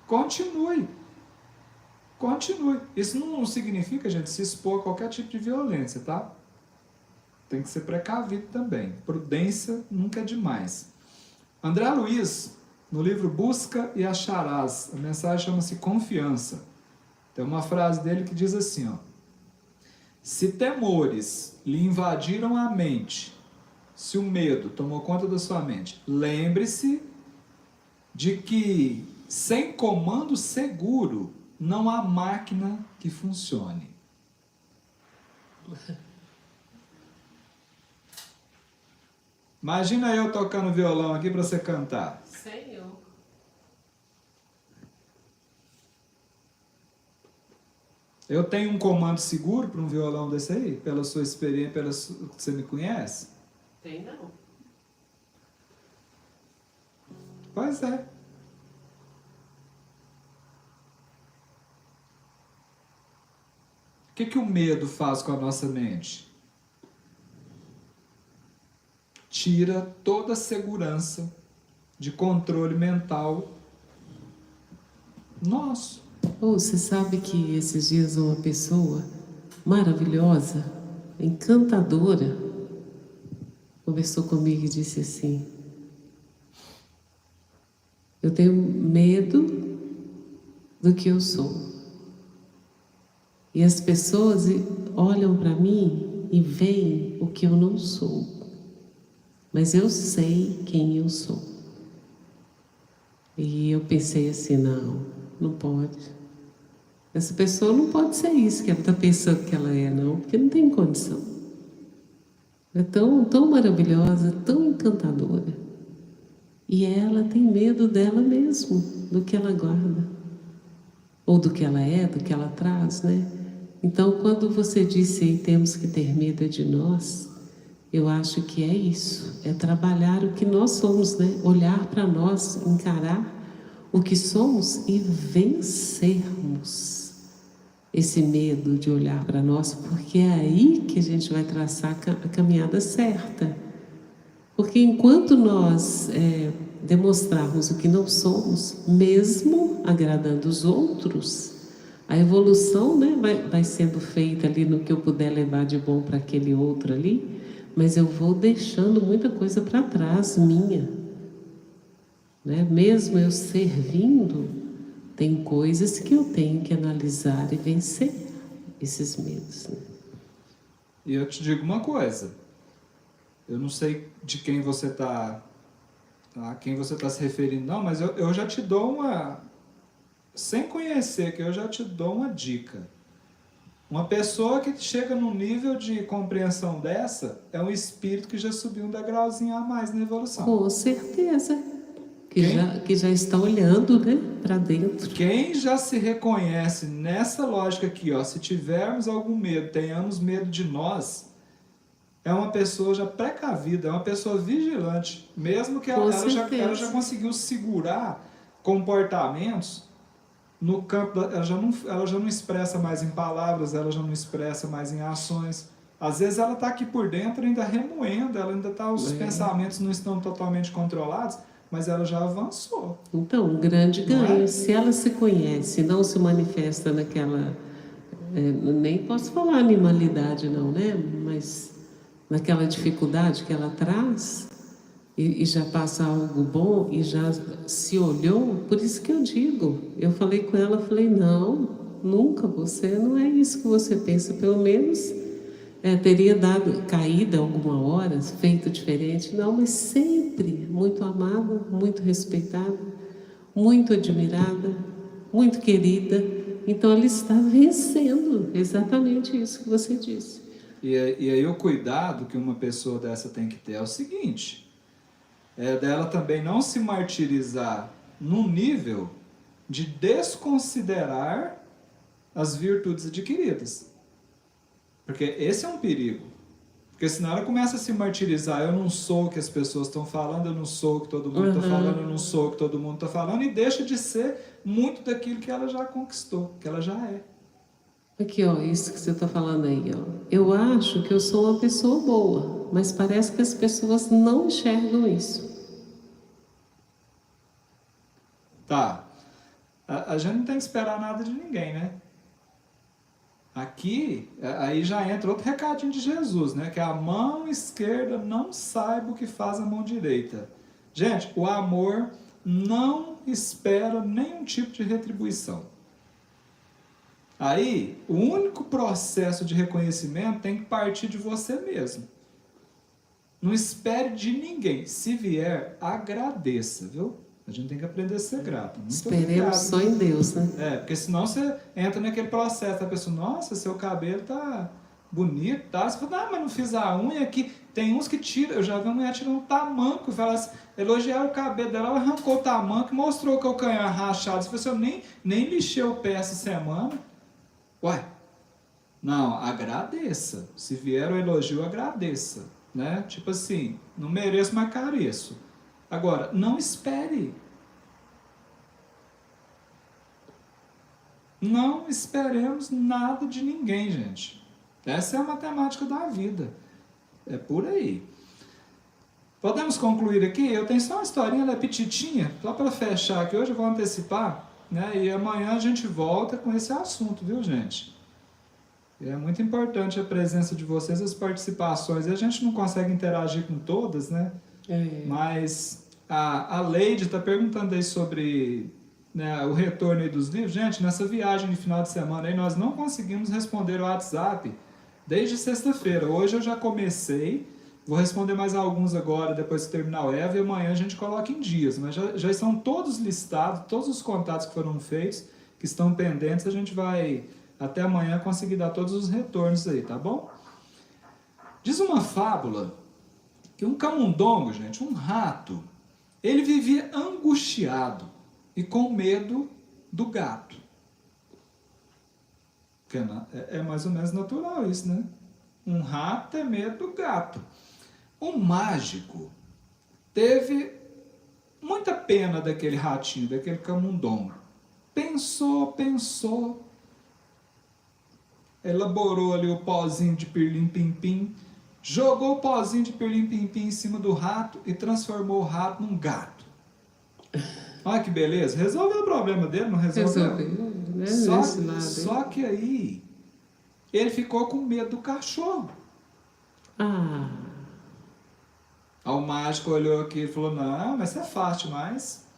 Continue. Isso não significa, gente, se expor a qualquer tipo de violência, tá? Tem que ser precavido também. Prudência nunca é demais. André Luiz, no livro Busca e Acharás, a mensagem chama-se Confiança. Tem uma frase dele que diz assim, ó: se temores lhe invadiram a mente, se o medo tomou conta da sua mente, lembre-se de que sem comando seguro não há máquina que funcione. Imagina eu tocando violão aqui para você cantar. Senhor. Eu tenho um comando seguro para um violão desse aí? Pela sua experiência, que você me conhece? Tem não. Pois é. O que o medo faz com a nossa mente? Tira toda a segurança de controle mental nosso. Você sabe que esses dias uma pessoa maravilhosa, encantadora, conversou comigo e disse assim: eu tenho medo do que eu sou. E as pessoas olham para mim e veem o que eu não sou. Mas eu sei quem eu sou. E eu pensei assim, não pode. Essa pessoa não pode ser isso que ela está pensando que ela é, não, porque não tem condição. É tão maravilhosa, tão encantadora. E ela tem medo dela mesmo, do que ela guarda. Ou do que ela é, do que ela traz, né? Então, quando você disse aí, temos que ter medo de nós, eu acho que é isso, é trabalhar o que nós somos, né? Olhar para nós, encarar o que somos e vencermos esse medo de olhar para nós, porque é aí que a gente vai traçar a caminhada certa. Porque enquanto nós demonstrarmos o que não somos, mesmo agradando os outros, a evolução, né, vai sendo feita ali no que eu puder levar de bom para aquele outro ali, mas eu vou deixando muita coisa para trás minha. Né? Mesmo eu servindo, tem coisas que eu tenho que analisar e vencer esses medos. Né? E eu te digo uma coisa, eu não sei de quem você está, a quem você está se referindo, não, mas eu já te dou sem conhecer, que eu já te dou uma dica. Uma pessoa que chega num nível de compreensão dessa, é um espírito que já subiu um degrauzinho a mais na evolução. Com certeza. Que já está olhando, né, para dentro. Quem já se reconhece nessa lógica aqui, ó, se tivermos algum medo, tenhamos medo de nós, é uma pessoa já precavida, é uma pessoa vigilante, mesmo que ela já conseguiu segurar comportamentos no campo, ela já não expressa mais em palavras, ela já não expressa mais em ações. Às vezes ela está aqui por dentro ainda remoendo, ela ainda está, os pensamentos não estão totalmente controlados, mas ela já avançou. Então, um grande ganho. Se ela se conhece, não se manifesta naquela... nem posso falar animalidade não, né? Mas naquela dificuldade que ela traz, e já passa algo bom, e já se olhou, por isso que eu digo, eu falei com ela, falei, não, nunca, você não é isso que você pensa, pelo menos... teria dado caída alguma hora, feito diferente, não, mas sempre muito amada, muito respeitada, muito admirada, muito querida. Então ela está vencendo exatamente isso que você disse. E aí o cuidado que uma pessoa dessa tem que ter é o seguinte, é dela também não se martirizar num nível de desconsiderar as virtudes adquiridas. Porque esse é um perigo. Porque senão ela começa a se martirizar, eu não sou o que as pessoas estão falando, eu não sou o que todo mundo está falando, eu não sou o que todo mundo está falando, e deixa de ser muito daquilo que ela já conquistou, que ela já é. Aqui, ó, isso que você está falando aí, ó. Eu acho que eu sou uma pessoa boa, mas parece que as pessoas não enxergam isso. Tá. A gente não tem que esperar nada de ninguém, né? Aqui, aí já entra outro recadinho de Jesus, né? Que a mão esquerda não saiba o que faz a mão direita. Gente, o amor não espera nenhum tipo de retribuição. Aí, o único processo de reconhecimento tem que partir de você mesmo. Não espere de ninguém. Se vier, agradeça, viu? A gente tem que aprender a ser grato. Muito Esperemos obrigado, só em Deus, né? porque senão você entra naquele processo, a pessoa, nossa, seu cabelo tá bonito, tá? Você fala, mas não fiz a unha aqui. Tem uns que tiram, eu já vi uma mulher tirando um tamanco, elogiaram o cabelo dela, ela arrancou o tamanco, mostrou que o calcanhar rachado. Você falou, eu nem lixei o pé essa semana. Ué, não, agradeça. Se vier o elogio, agradeça. Né? Tipo assim, não mereço, mas careço. Agora, não espere. Não esperemos nada de ninguém, gente. Essa é a matemática da vida. É por aí. Podemos concluir aqui? Eu tenho só uma historinha, ela é petitinha, só para fechar aqui. Hoje eu vou antecipar, né? E amanhã a gente volta com esse assunto, viu, gente? É muito importante a presença de vocês, as participações. A gente não consegue interagir com todas, né? Mas a Leide está perguntando aí sobre, né, o retorno aí dos livros. Gente, nessa viagem de final de semana aí, nós não conseguimos responder o WhatsApp desde sexta-feira. Hoje eu já comecei, vou responder mais alguns agora, depois que terminar o EVA, e amanhã a gente coloca em dias. Mas já estão todos listados, todos os contatos que foram feitos, que estão pendentes, a gente vai até amanhã conseguir dar todos os retornos aí, tá bom? Diz uma fábula que um camundongo, gente, um rato, Ele vivia angustiado e com medo do gato. É mais ou menos natural isso, né? Um rato tem medo do gato. O mágico teve muita pena daquele ratinho, daquele camundongo. Pensou, elaborou ali o pozinho de pirlim-pim-pim, jogou o pozinho de pirlim-pim-pim em cima do rato e transformou o rato num gato. Olha que beleza, resolveu o problema dele, não resolveu? Né? Só que aí ele ficou com medo do cachorro. Aí o mágico olhou aqui e falou, não, mas isso é fácil demais.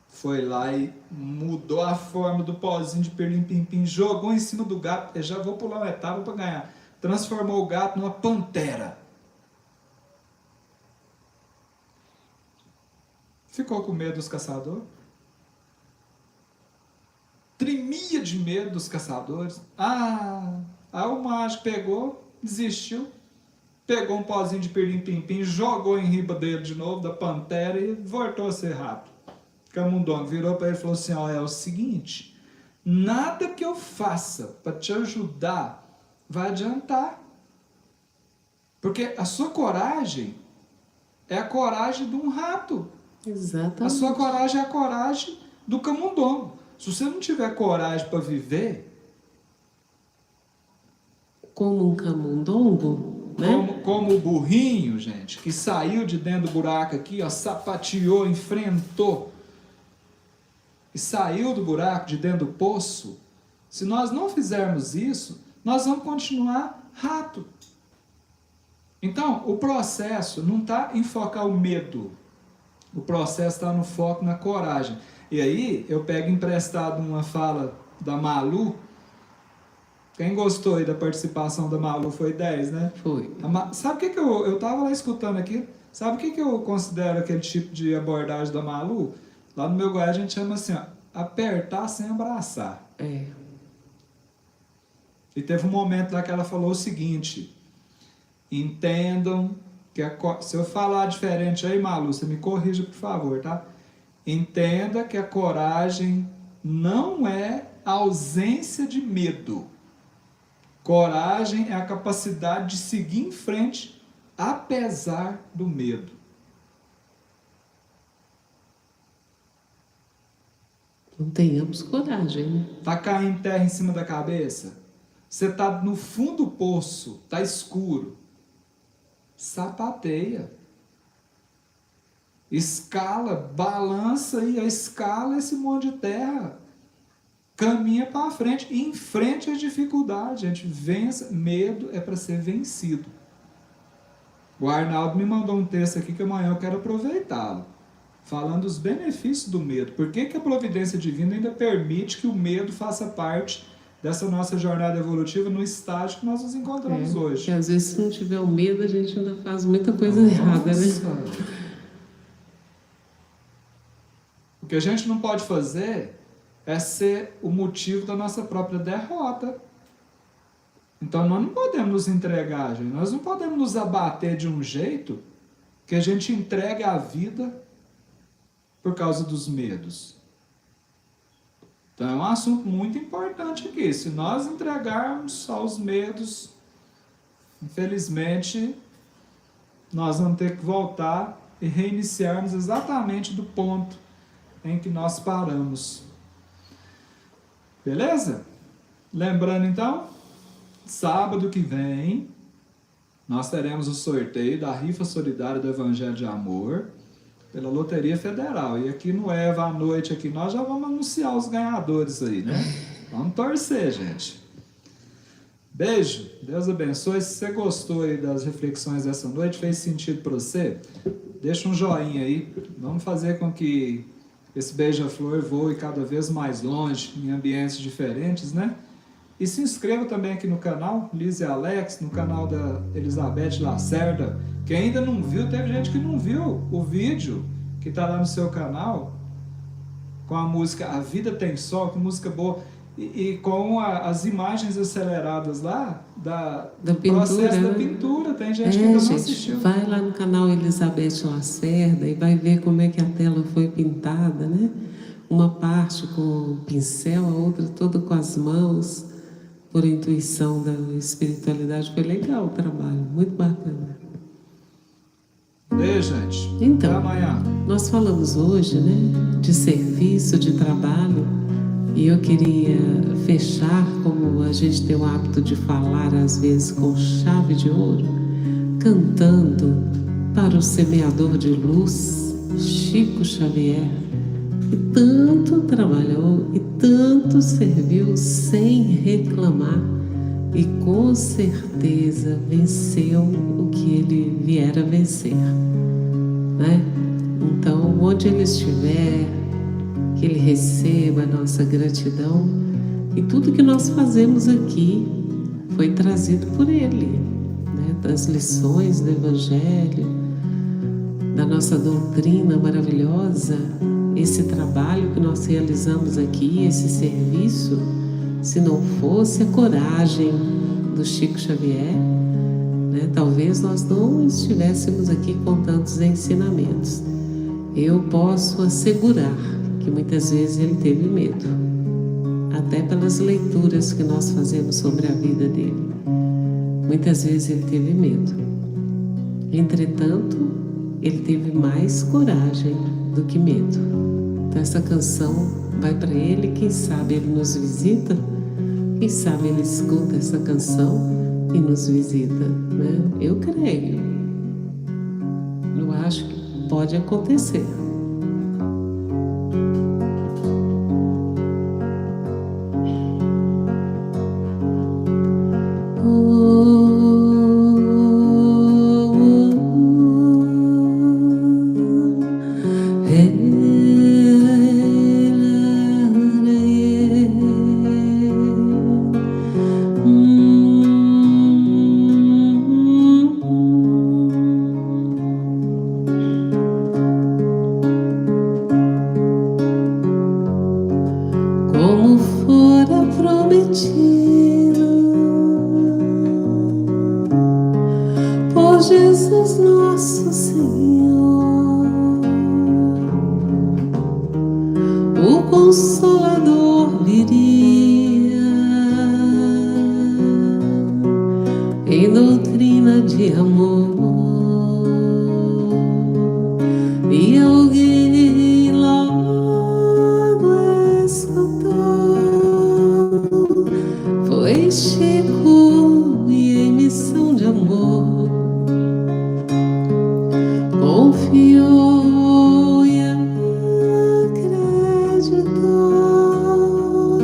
Foi lá e mudou a forma do pozinho de pirlim-pim-pim, jogou em cima do gato, eu já vou pular uma etapa para ganhar. Transformou o gato numa pantera. Ficou com medo dos caçadores. Tremia de medo dos caçadores. Aí o mágico pegou, desistiu, pegou um pozinho de pirlim-pim-pim, jogou em riba dele de novo, da pantera, e voltou a ser rato. Camundongo virou para ele e falou assim, é o seguinte, nada que eu faça para te ajudar vai adiantar. Porque a sua coragem é a coragem de um rato. Exatamente. A sua coragem é a coragem do camundongo. Se você não tiver coragem para viver... Como um camundongo, né? Como o burrinho, gente, que saiu de dentro do buraco aqui, sapateou, enfrentou e saiu do buraco, de dentro do poço. Se nós não fizermos isso, nós vamos continuar rato. Então, o processo não está em focar o medo. O processo está no foco na coragem. E aí, eu pego emprestado uma fala da Malu. Quem gostou aí da participação da Malu foi 10, né? Foi. Sabe o que eu estava lá escutando aqui? Sabe o que eu considero aquele tipo de abordagem da Malu? Lá no meu Goiás a gente chama assim, apertar sem abraçar. E teve um momento lá que ela falou o seguinte, entendam que se eu falar diferente aí, Malu, você me corrija, por favor, tá? Entenda que a coragem não é a ausência de medo. Coragem é a capacidade de seguir em frente, apesar do medo. Não tenhamos coragem, né? Tá caindo terra em cima da cabeça? Você tá no fundo do poço, tá escuro. Sapateia. Escala, balança e escala esse monte de terra. Caminha para frente, enfrente as dificuldades, gente. Vença. Medo é para ser vencido. O Arnaldo me mandou um texto aqui que amanhã eu quero aproveitá-lo. Falando dos benefícios do medo. Por que a providência divina ainda permite que o medo faça parte dessa nossa jornada evolutiva no estágio que nós nos encontramos hoje? Porque às vezes, se não tiver o medo, a gente ainda faz muita coisa errada, né? O que a gente não pode fazer é ser o motivo da nossa própria derrota. Então nós não podemos nos entregar, gente. Nós não podemos nos abater de um jeito que a gente entregue a vida por causa dos medos. Então é um assunto muito importante aqui. Se nós entregarmos só os medos, infelizmente, nós vamos ter que voltar e reiniciarmos exatamente do ponto em que nós paramos. Beleza? Lembrando então, sábado que vem, nós teremos o sorteio da rifa solidária do Evangelho de Amor pela Loteria Federal. E aqui no Eva à noite, aqui, nós já vamos anunciar os ganhadores aí, né? Vamos torcer, gente. Beijo, Deus abençoe. Se você gostou aí das reflexões dessa noite, fez sentido para você, deixa um joinha aí. Vamos fazer com que esse beija-flor voe cada vez mais longe, em ambientes diferentes, né? E se inscreva também aqui no canal, Liz e Alex, no canal da Elizabeth Lacerda. Quem ainda não viu, teve gente que não viu o vídeo que está lá no seu canal, com a música A Vida Tem Sol, que música boa. e com as imagens aceleradas lá Da do processo da né? pintura. Tem gente que ainda não assistiu. Vai lá no canal Elizabeth Lacerda e vai ver como é que a tela foi pintada, né? Uma parte com pincel, a outra toda com as mãos, por intuição da espiritualidade. Foi legal o trabalho, muito bacana. Beijo, gente. Então, até amanhã. Nós falamos hoje, né, de serviço, de trabalho, e eu queria fechar, como a gente tem o hábito de falar às vezes com chave de ouro, cantando para o semeador de luz, Chico Xavier, que tanto trabalhou e tanto serviu sem reclamar, e com certeza venceu o que ele vier a vencer, né? Então, onde ele estiver, que ele receba a nossa gratidão, e tudo que nós fazemos aqui foi trazido por ele, né? Das lições do Evangelho, da nossa doutrina maravilhosa. Esse trabalho que nós realizamos aqui, esse serviço, se não fosse a coragem do Chico Xavier, né, talvez nós não estivéssemos aqui com tantos ensinamentos. Eu posso assegurar que muitas vezes ele teve medo, até pelas leituras que nós fazemos sobre a vida dele. Muitas vezes ele teve medo. Entretanto, ele teve mais coragem do que medo. Então essa canção vai para ele. Quem sabe ele nos visita, quem sabe ele escuta essa canção e nos visita, né? Eu creio. Eu acho que pode acontecer. Como fora prometido por Jesus nosso Senhor, o Consolador viria em doutrina de amor, e alguém logo escutou. Foi Chico, e em missão de amor confiou e acreditou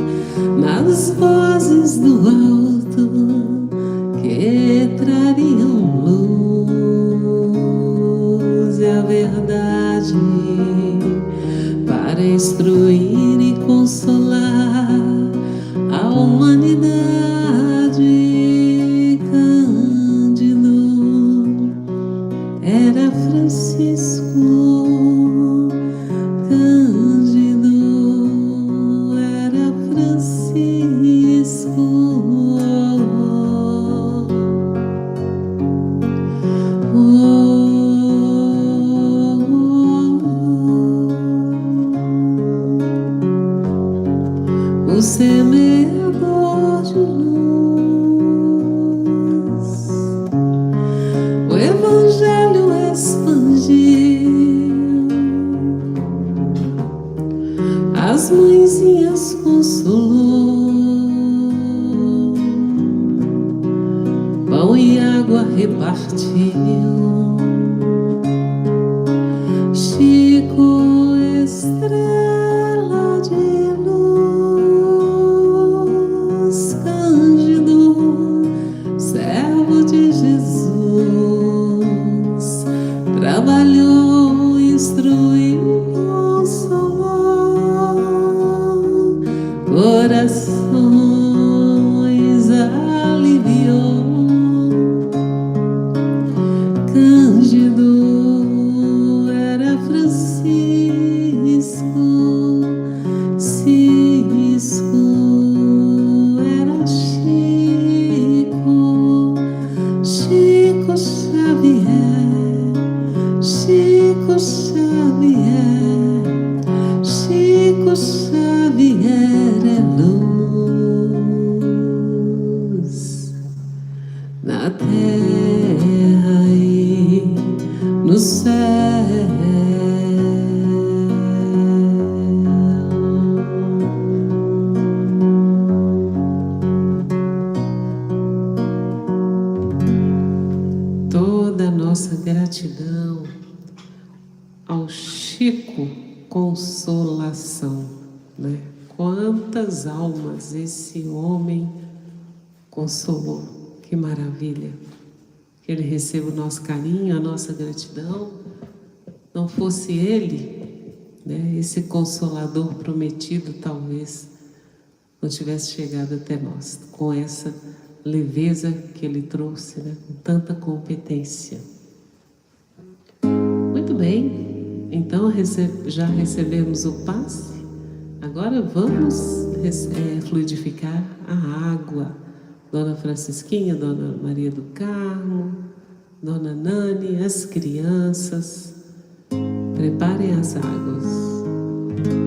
nas vozes do alto que trariam luz e a verdade para instruir e consolar a humanidade. Cândido era Francisco, Cândido era Francisco. O semeador de luz, o Evangelho expandiu, as mãezinhas consolou, pão e água repartiu. Chico, estrela de luz, Cândido, servo de Jesus, trabalhou, instruiu, consolou, corações aliviou. na terra e no céu. Toda a nossa gratidão ao Chico Consolação, né? Quantas almas esse homem consolou, que maravilha! Que ele receba o nosso carinho, a nossa gratidão. Não fosse ele, né, esse Consolador prometido, talvez não tivesse chegado até nós, com essa leveza que ele trouxe, né, com tanta competência. Muito bem, então já recebemos o passe, agora vamos fluidificar a água. Dona Francisquinha, Dona Maria do Carmo, Dona Nani, as crianças, preparem as águas.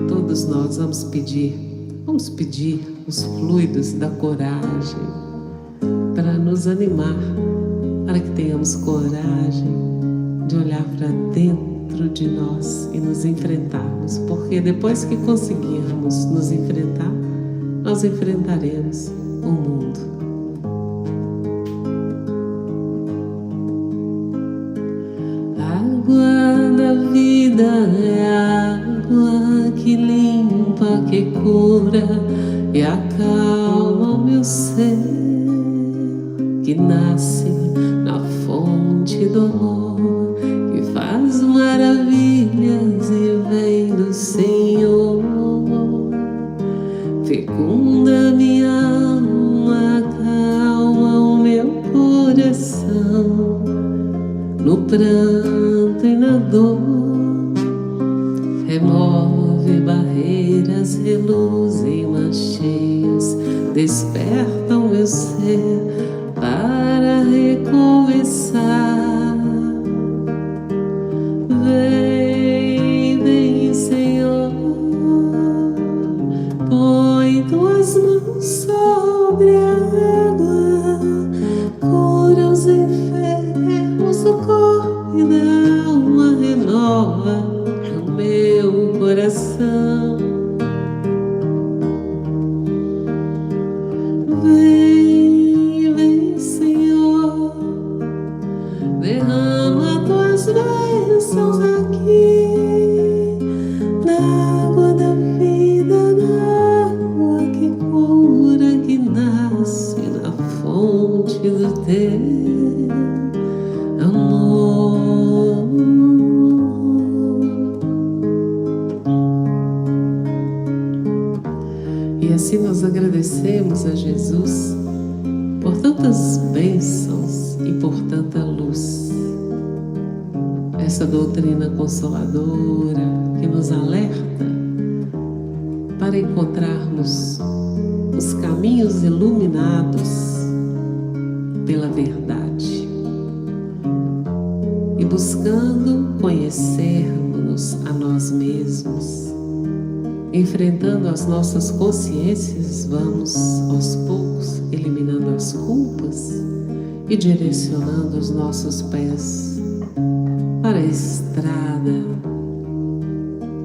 Todos nós vamos pedir os fluidos da coragem para nos animar, para que tenhamos coragem de olhar para dentro de nós e nos enfrentarmos, porque depois que conseguirmos nos enfrentar, nós enfrentaremos o mundo. Água da vida é água que limpa, que cura e acalma o meu ser, que nasce na fonte do amor, que faz maravilhas e vem do Senhor. Fecunda minha alma, acalma o meu coração, no pranto e na dor, remove barreiras, reluz em manchas cheias, desperta o meu ser para recomeçar. Vem, vem, Senhor, põe tuas mãos sobre a água, cura os enfermos do corpo e da alma, renova o meu coração. Vem, vem, Senhor, derrama tuas bênçãos aqui, na água da vida, na água que cura, que nasce na fonte do teu amor. E assim nós agradecemos a Jesus por tantas bênçãos e por tanta luz. Essa doutrina consoladora que nos alerta para encontrarmos os caminhos iluminados pela verdade e buscando conhecermos a nós mesmos. Enfrentando as nossas consciências, vamos aos poucos eliminando as culpas e direcionando os nossos pés para a estrada,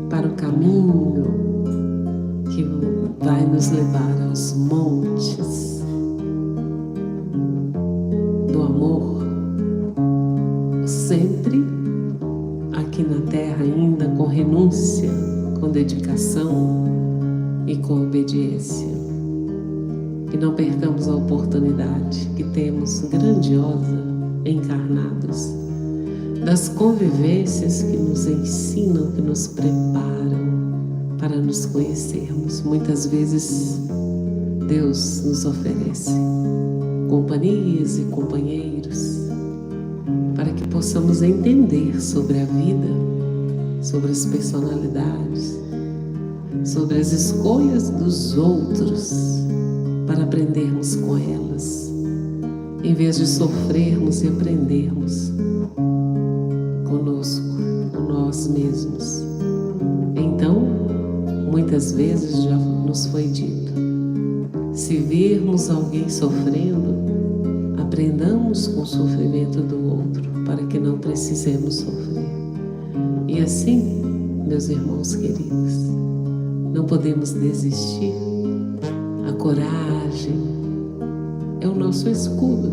para o caminho que vai nos levar aos montes do amor, sempre aqui na terra ainda com renúncia, com dedicação e com obediência. Que não percamos a oportunidade que temos grandiosa encarnados, das convivências que nos ensinam, que nos preparam para nos conhecermos. Muitas vezes Deus nos oferece companhias e companheiros para que possamos entender sobre a vida, sobre as personalidades, sobre as escolhas dos outros, para aprendermos com elas, em vez de sofrermos e aprendermos conosco, com nós mesmos. Então, muitas vezes já nos foi dito: se virmos alguém sofrendo, aprendamos com o sofrimento do outro, para que não precisemos sofrer. E assim, meus irmãos queridos, não podemos desistir. A coragem é o nosso escudo.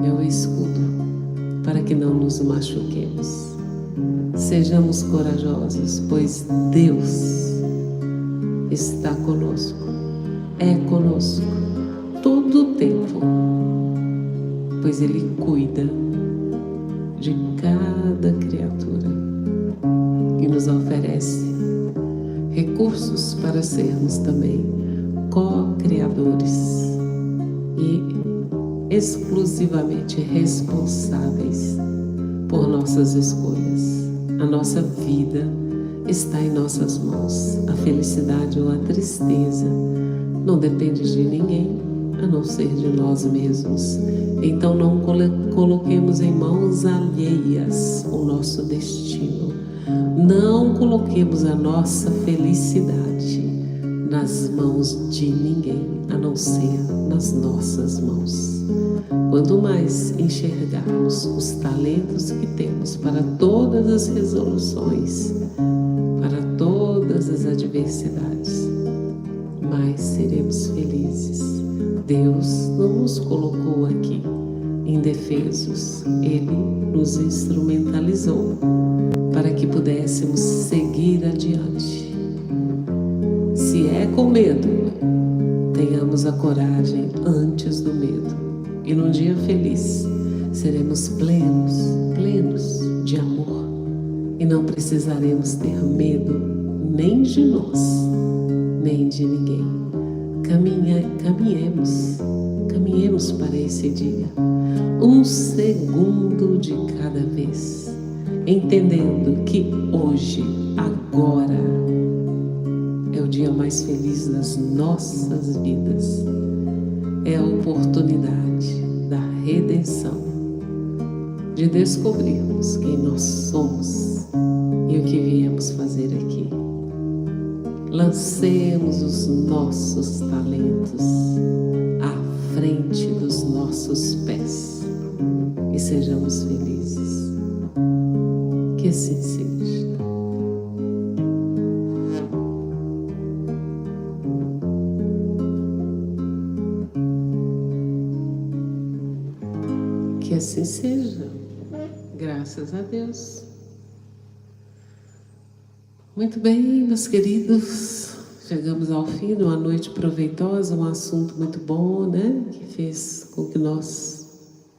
É o escudo para que não nos machuquemos. Sejamos corajosos, pois Deus está conosco, é conosco todo o tempo, pois Ele cuida de cada criatura e nos oferece recursos para sermos também co-criadores e exclusivamente responsáveis por nossas escolhas. A nossa vida está em nossas mãos. A felicidade ou a tristeza não depende de ninguém, a não ser de nós mesmos. Então não coloquemos em mãos alheias o nosso destino. Não coloquemos a nossa felicidade nas mãos de ninguém, a não ser nas nossas mãos. Quanto mais enxergarmos os talentos que temos para todas as resoluções, para todas as adversidades, mais seremos felizes. Deus não nos colocou aqui indefesos, Ele nos instrumentalizou para que pudéssemos seguir adiante. Se é com medo, tenhamos a coragem antes do medo. E num dia feliz, seremos plenos de amor. E não precisaremos ter medo nem de nós, nem de ninguém. Caminhemos para esse dia, um segundo de cada vez, entendendo que hoje, agora, é o dia mais feliz das nossas vidas. É a oportunidade da redenção, de descobrirmos quem nós somos e o que viemos fazer aqui. Lancemos os nossos talentos à frente dos nossos pés e sejamos felizes. Que assim seja. Que assim seja, graças a Deus. Muito bem, meus queridos, chegamos ao fim de uma noite proveitosa, um assunto muito bom, né? Que fez com que nós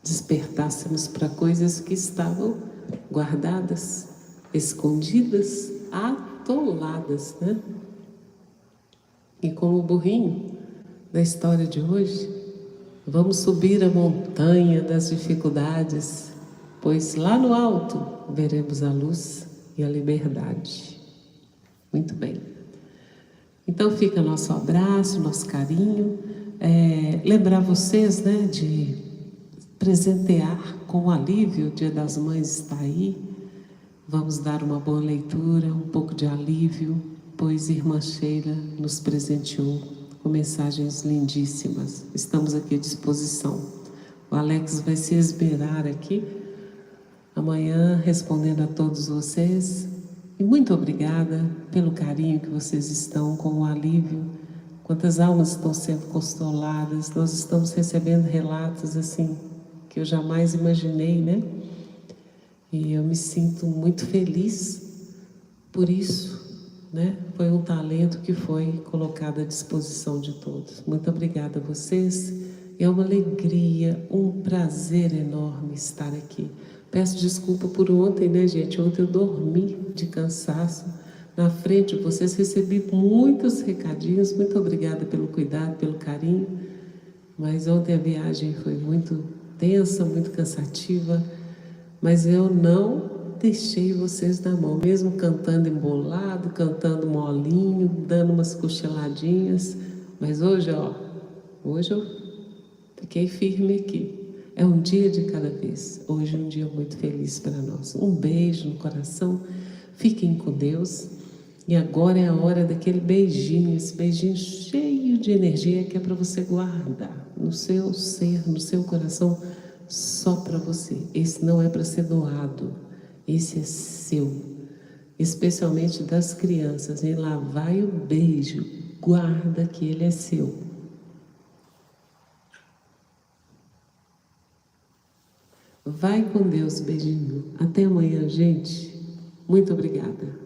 despertássemos para coisas que estavam guardadas, escondidas, atoladas, né? E como o burrinho da história de hoje, vamos subir a montanha das dificuldades, pois lá no alto veremos a luz e a liberdade. Muito bem. Então fica nosso abraço, nosso carinho. Lembrar vocês, né, de presentear com alívio. O Dia das Mães está aí. Vamos dar uma boa leitura, um pouco de alívio, pois Irmã Sheila nos presenteou com mensagens lindíssimas. Estamos aqui à disposição. O Alex vai se esmerar aqui amanhã respondendo a todos vocês. E muito obrigada pelo carinho que vocês estão, com o alívio. Quantas almas estão sendo consoladas. Nós estamos recebendo relatos assim que eu jamais imaginei, né? E eu me sinto muito feliz por isso, né? Foi um talento que foi colocado à disposição de todos. Muito obrigada a vocês. É uma alegria, um prazer enorme estar aqui. Peço desculpa por ontem, né, gente? Ontem eu dormi de cansaço. Na frente de vocês recebi muitos recadinhos. Muito obrigada pelo cuidado, pelo carinho. Mas ontem a viagem foi muito tensa, muito cansativa. Mas eu não deixei vocês na mão, mesmo cantando embolado, cantando molinho, dando umas cochiladinhas. Mas hoje eu fiquei firme aqui. É um dia de cada vez. Hoje é um dia muito feliz para nós. Um beijo no coração. Fiquem com Deus. E agora é a hora daquele beijinho, esse beijinho cheio de energia que é para você guardar no seu ser, no seu coração, só para você. Esse não é para ser doado, esse é seu. Especialmente das crianças, hein? Lá vai o beijo, guarda que ele é seu. Vai com Deus, beijinho. Até amanhã, gente. Muito obrigada.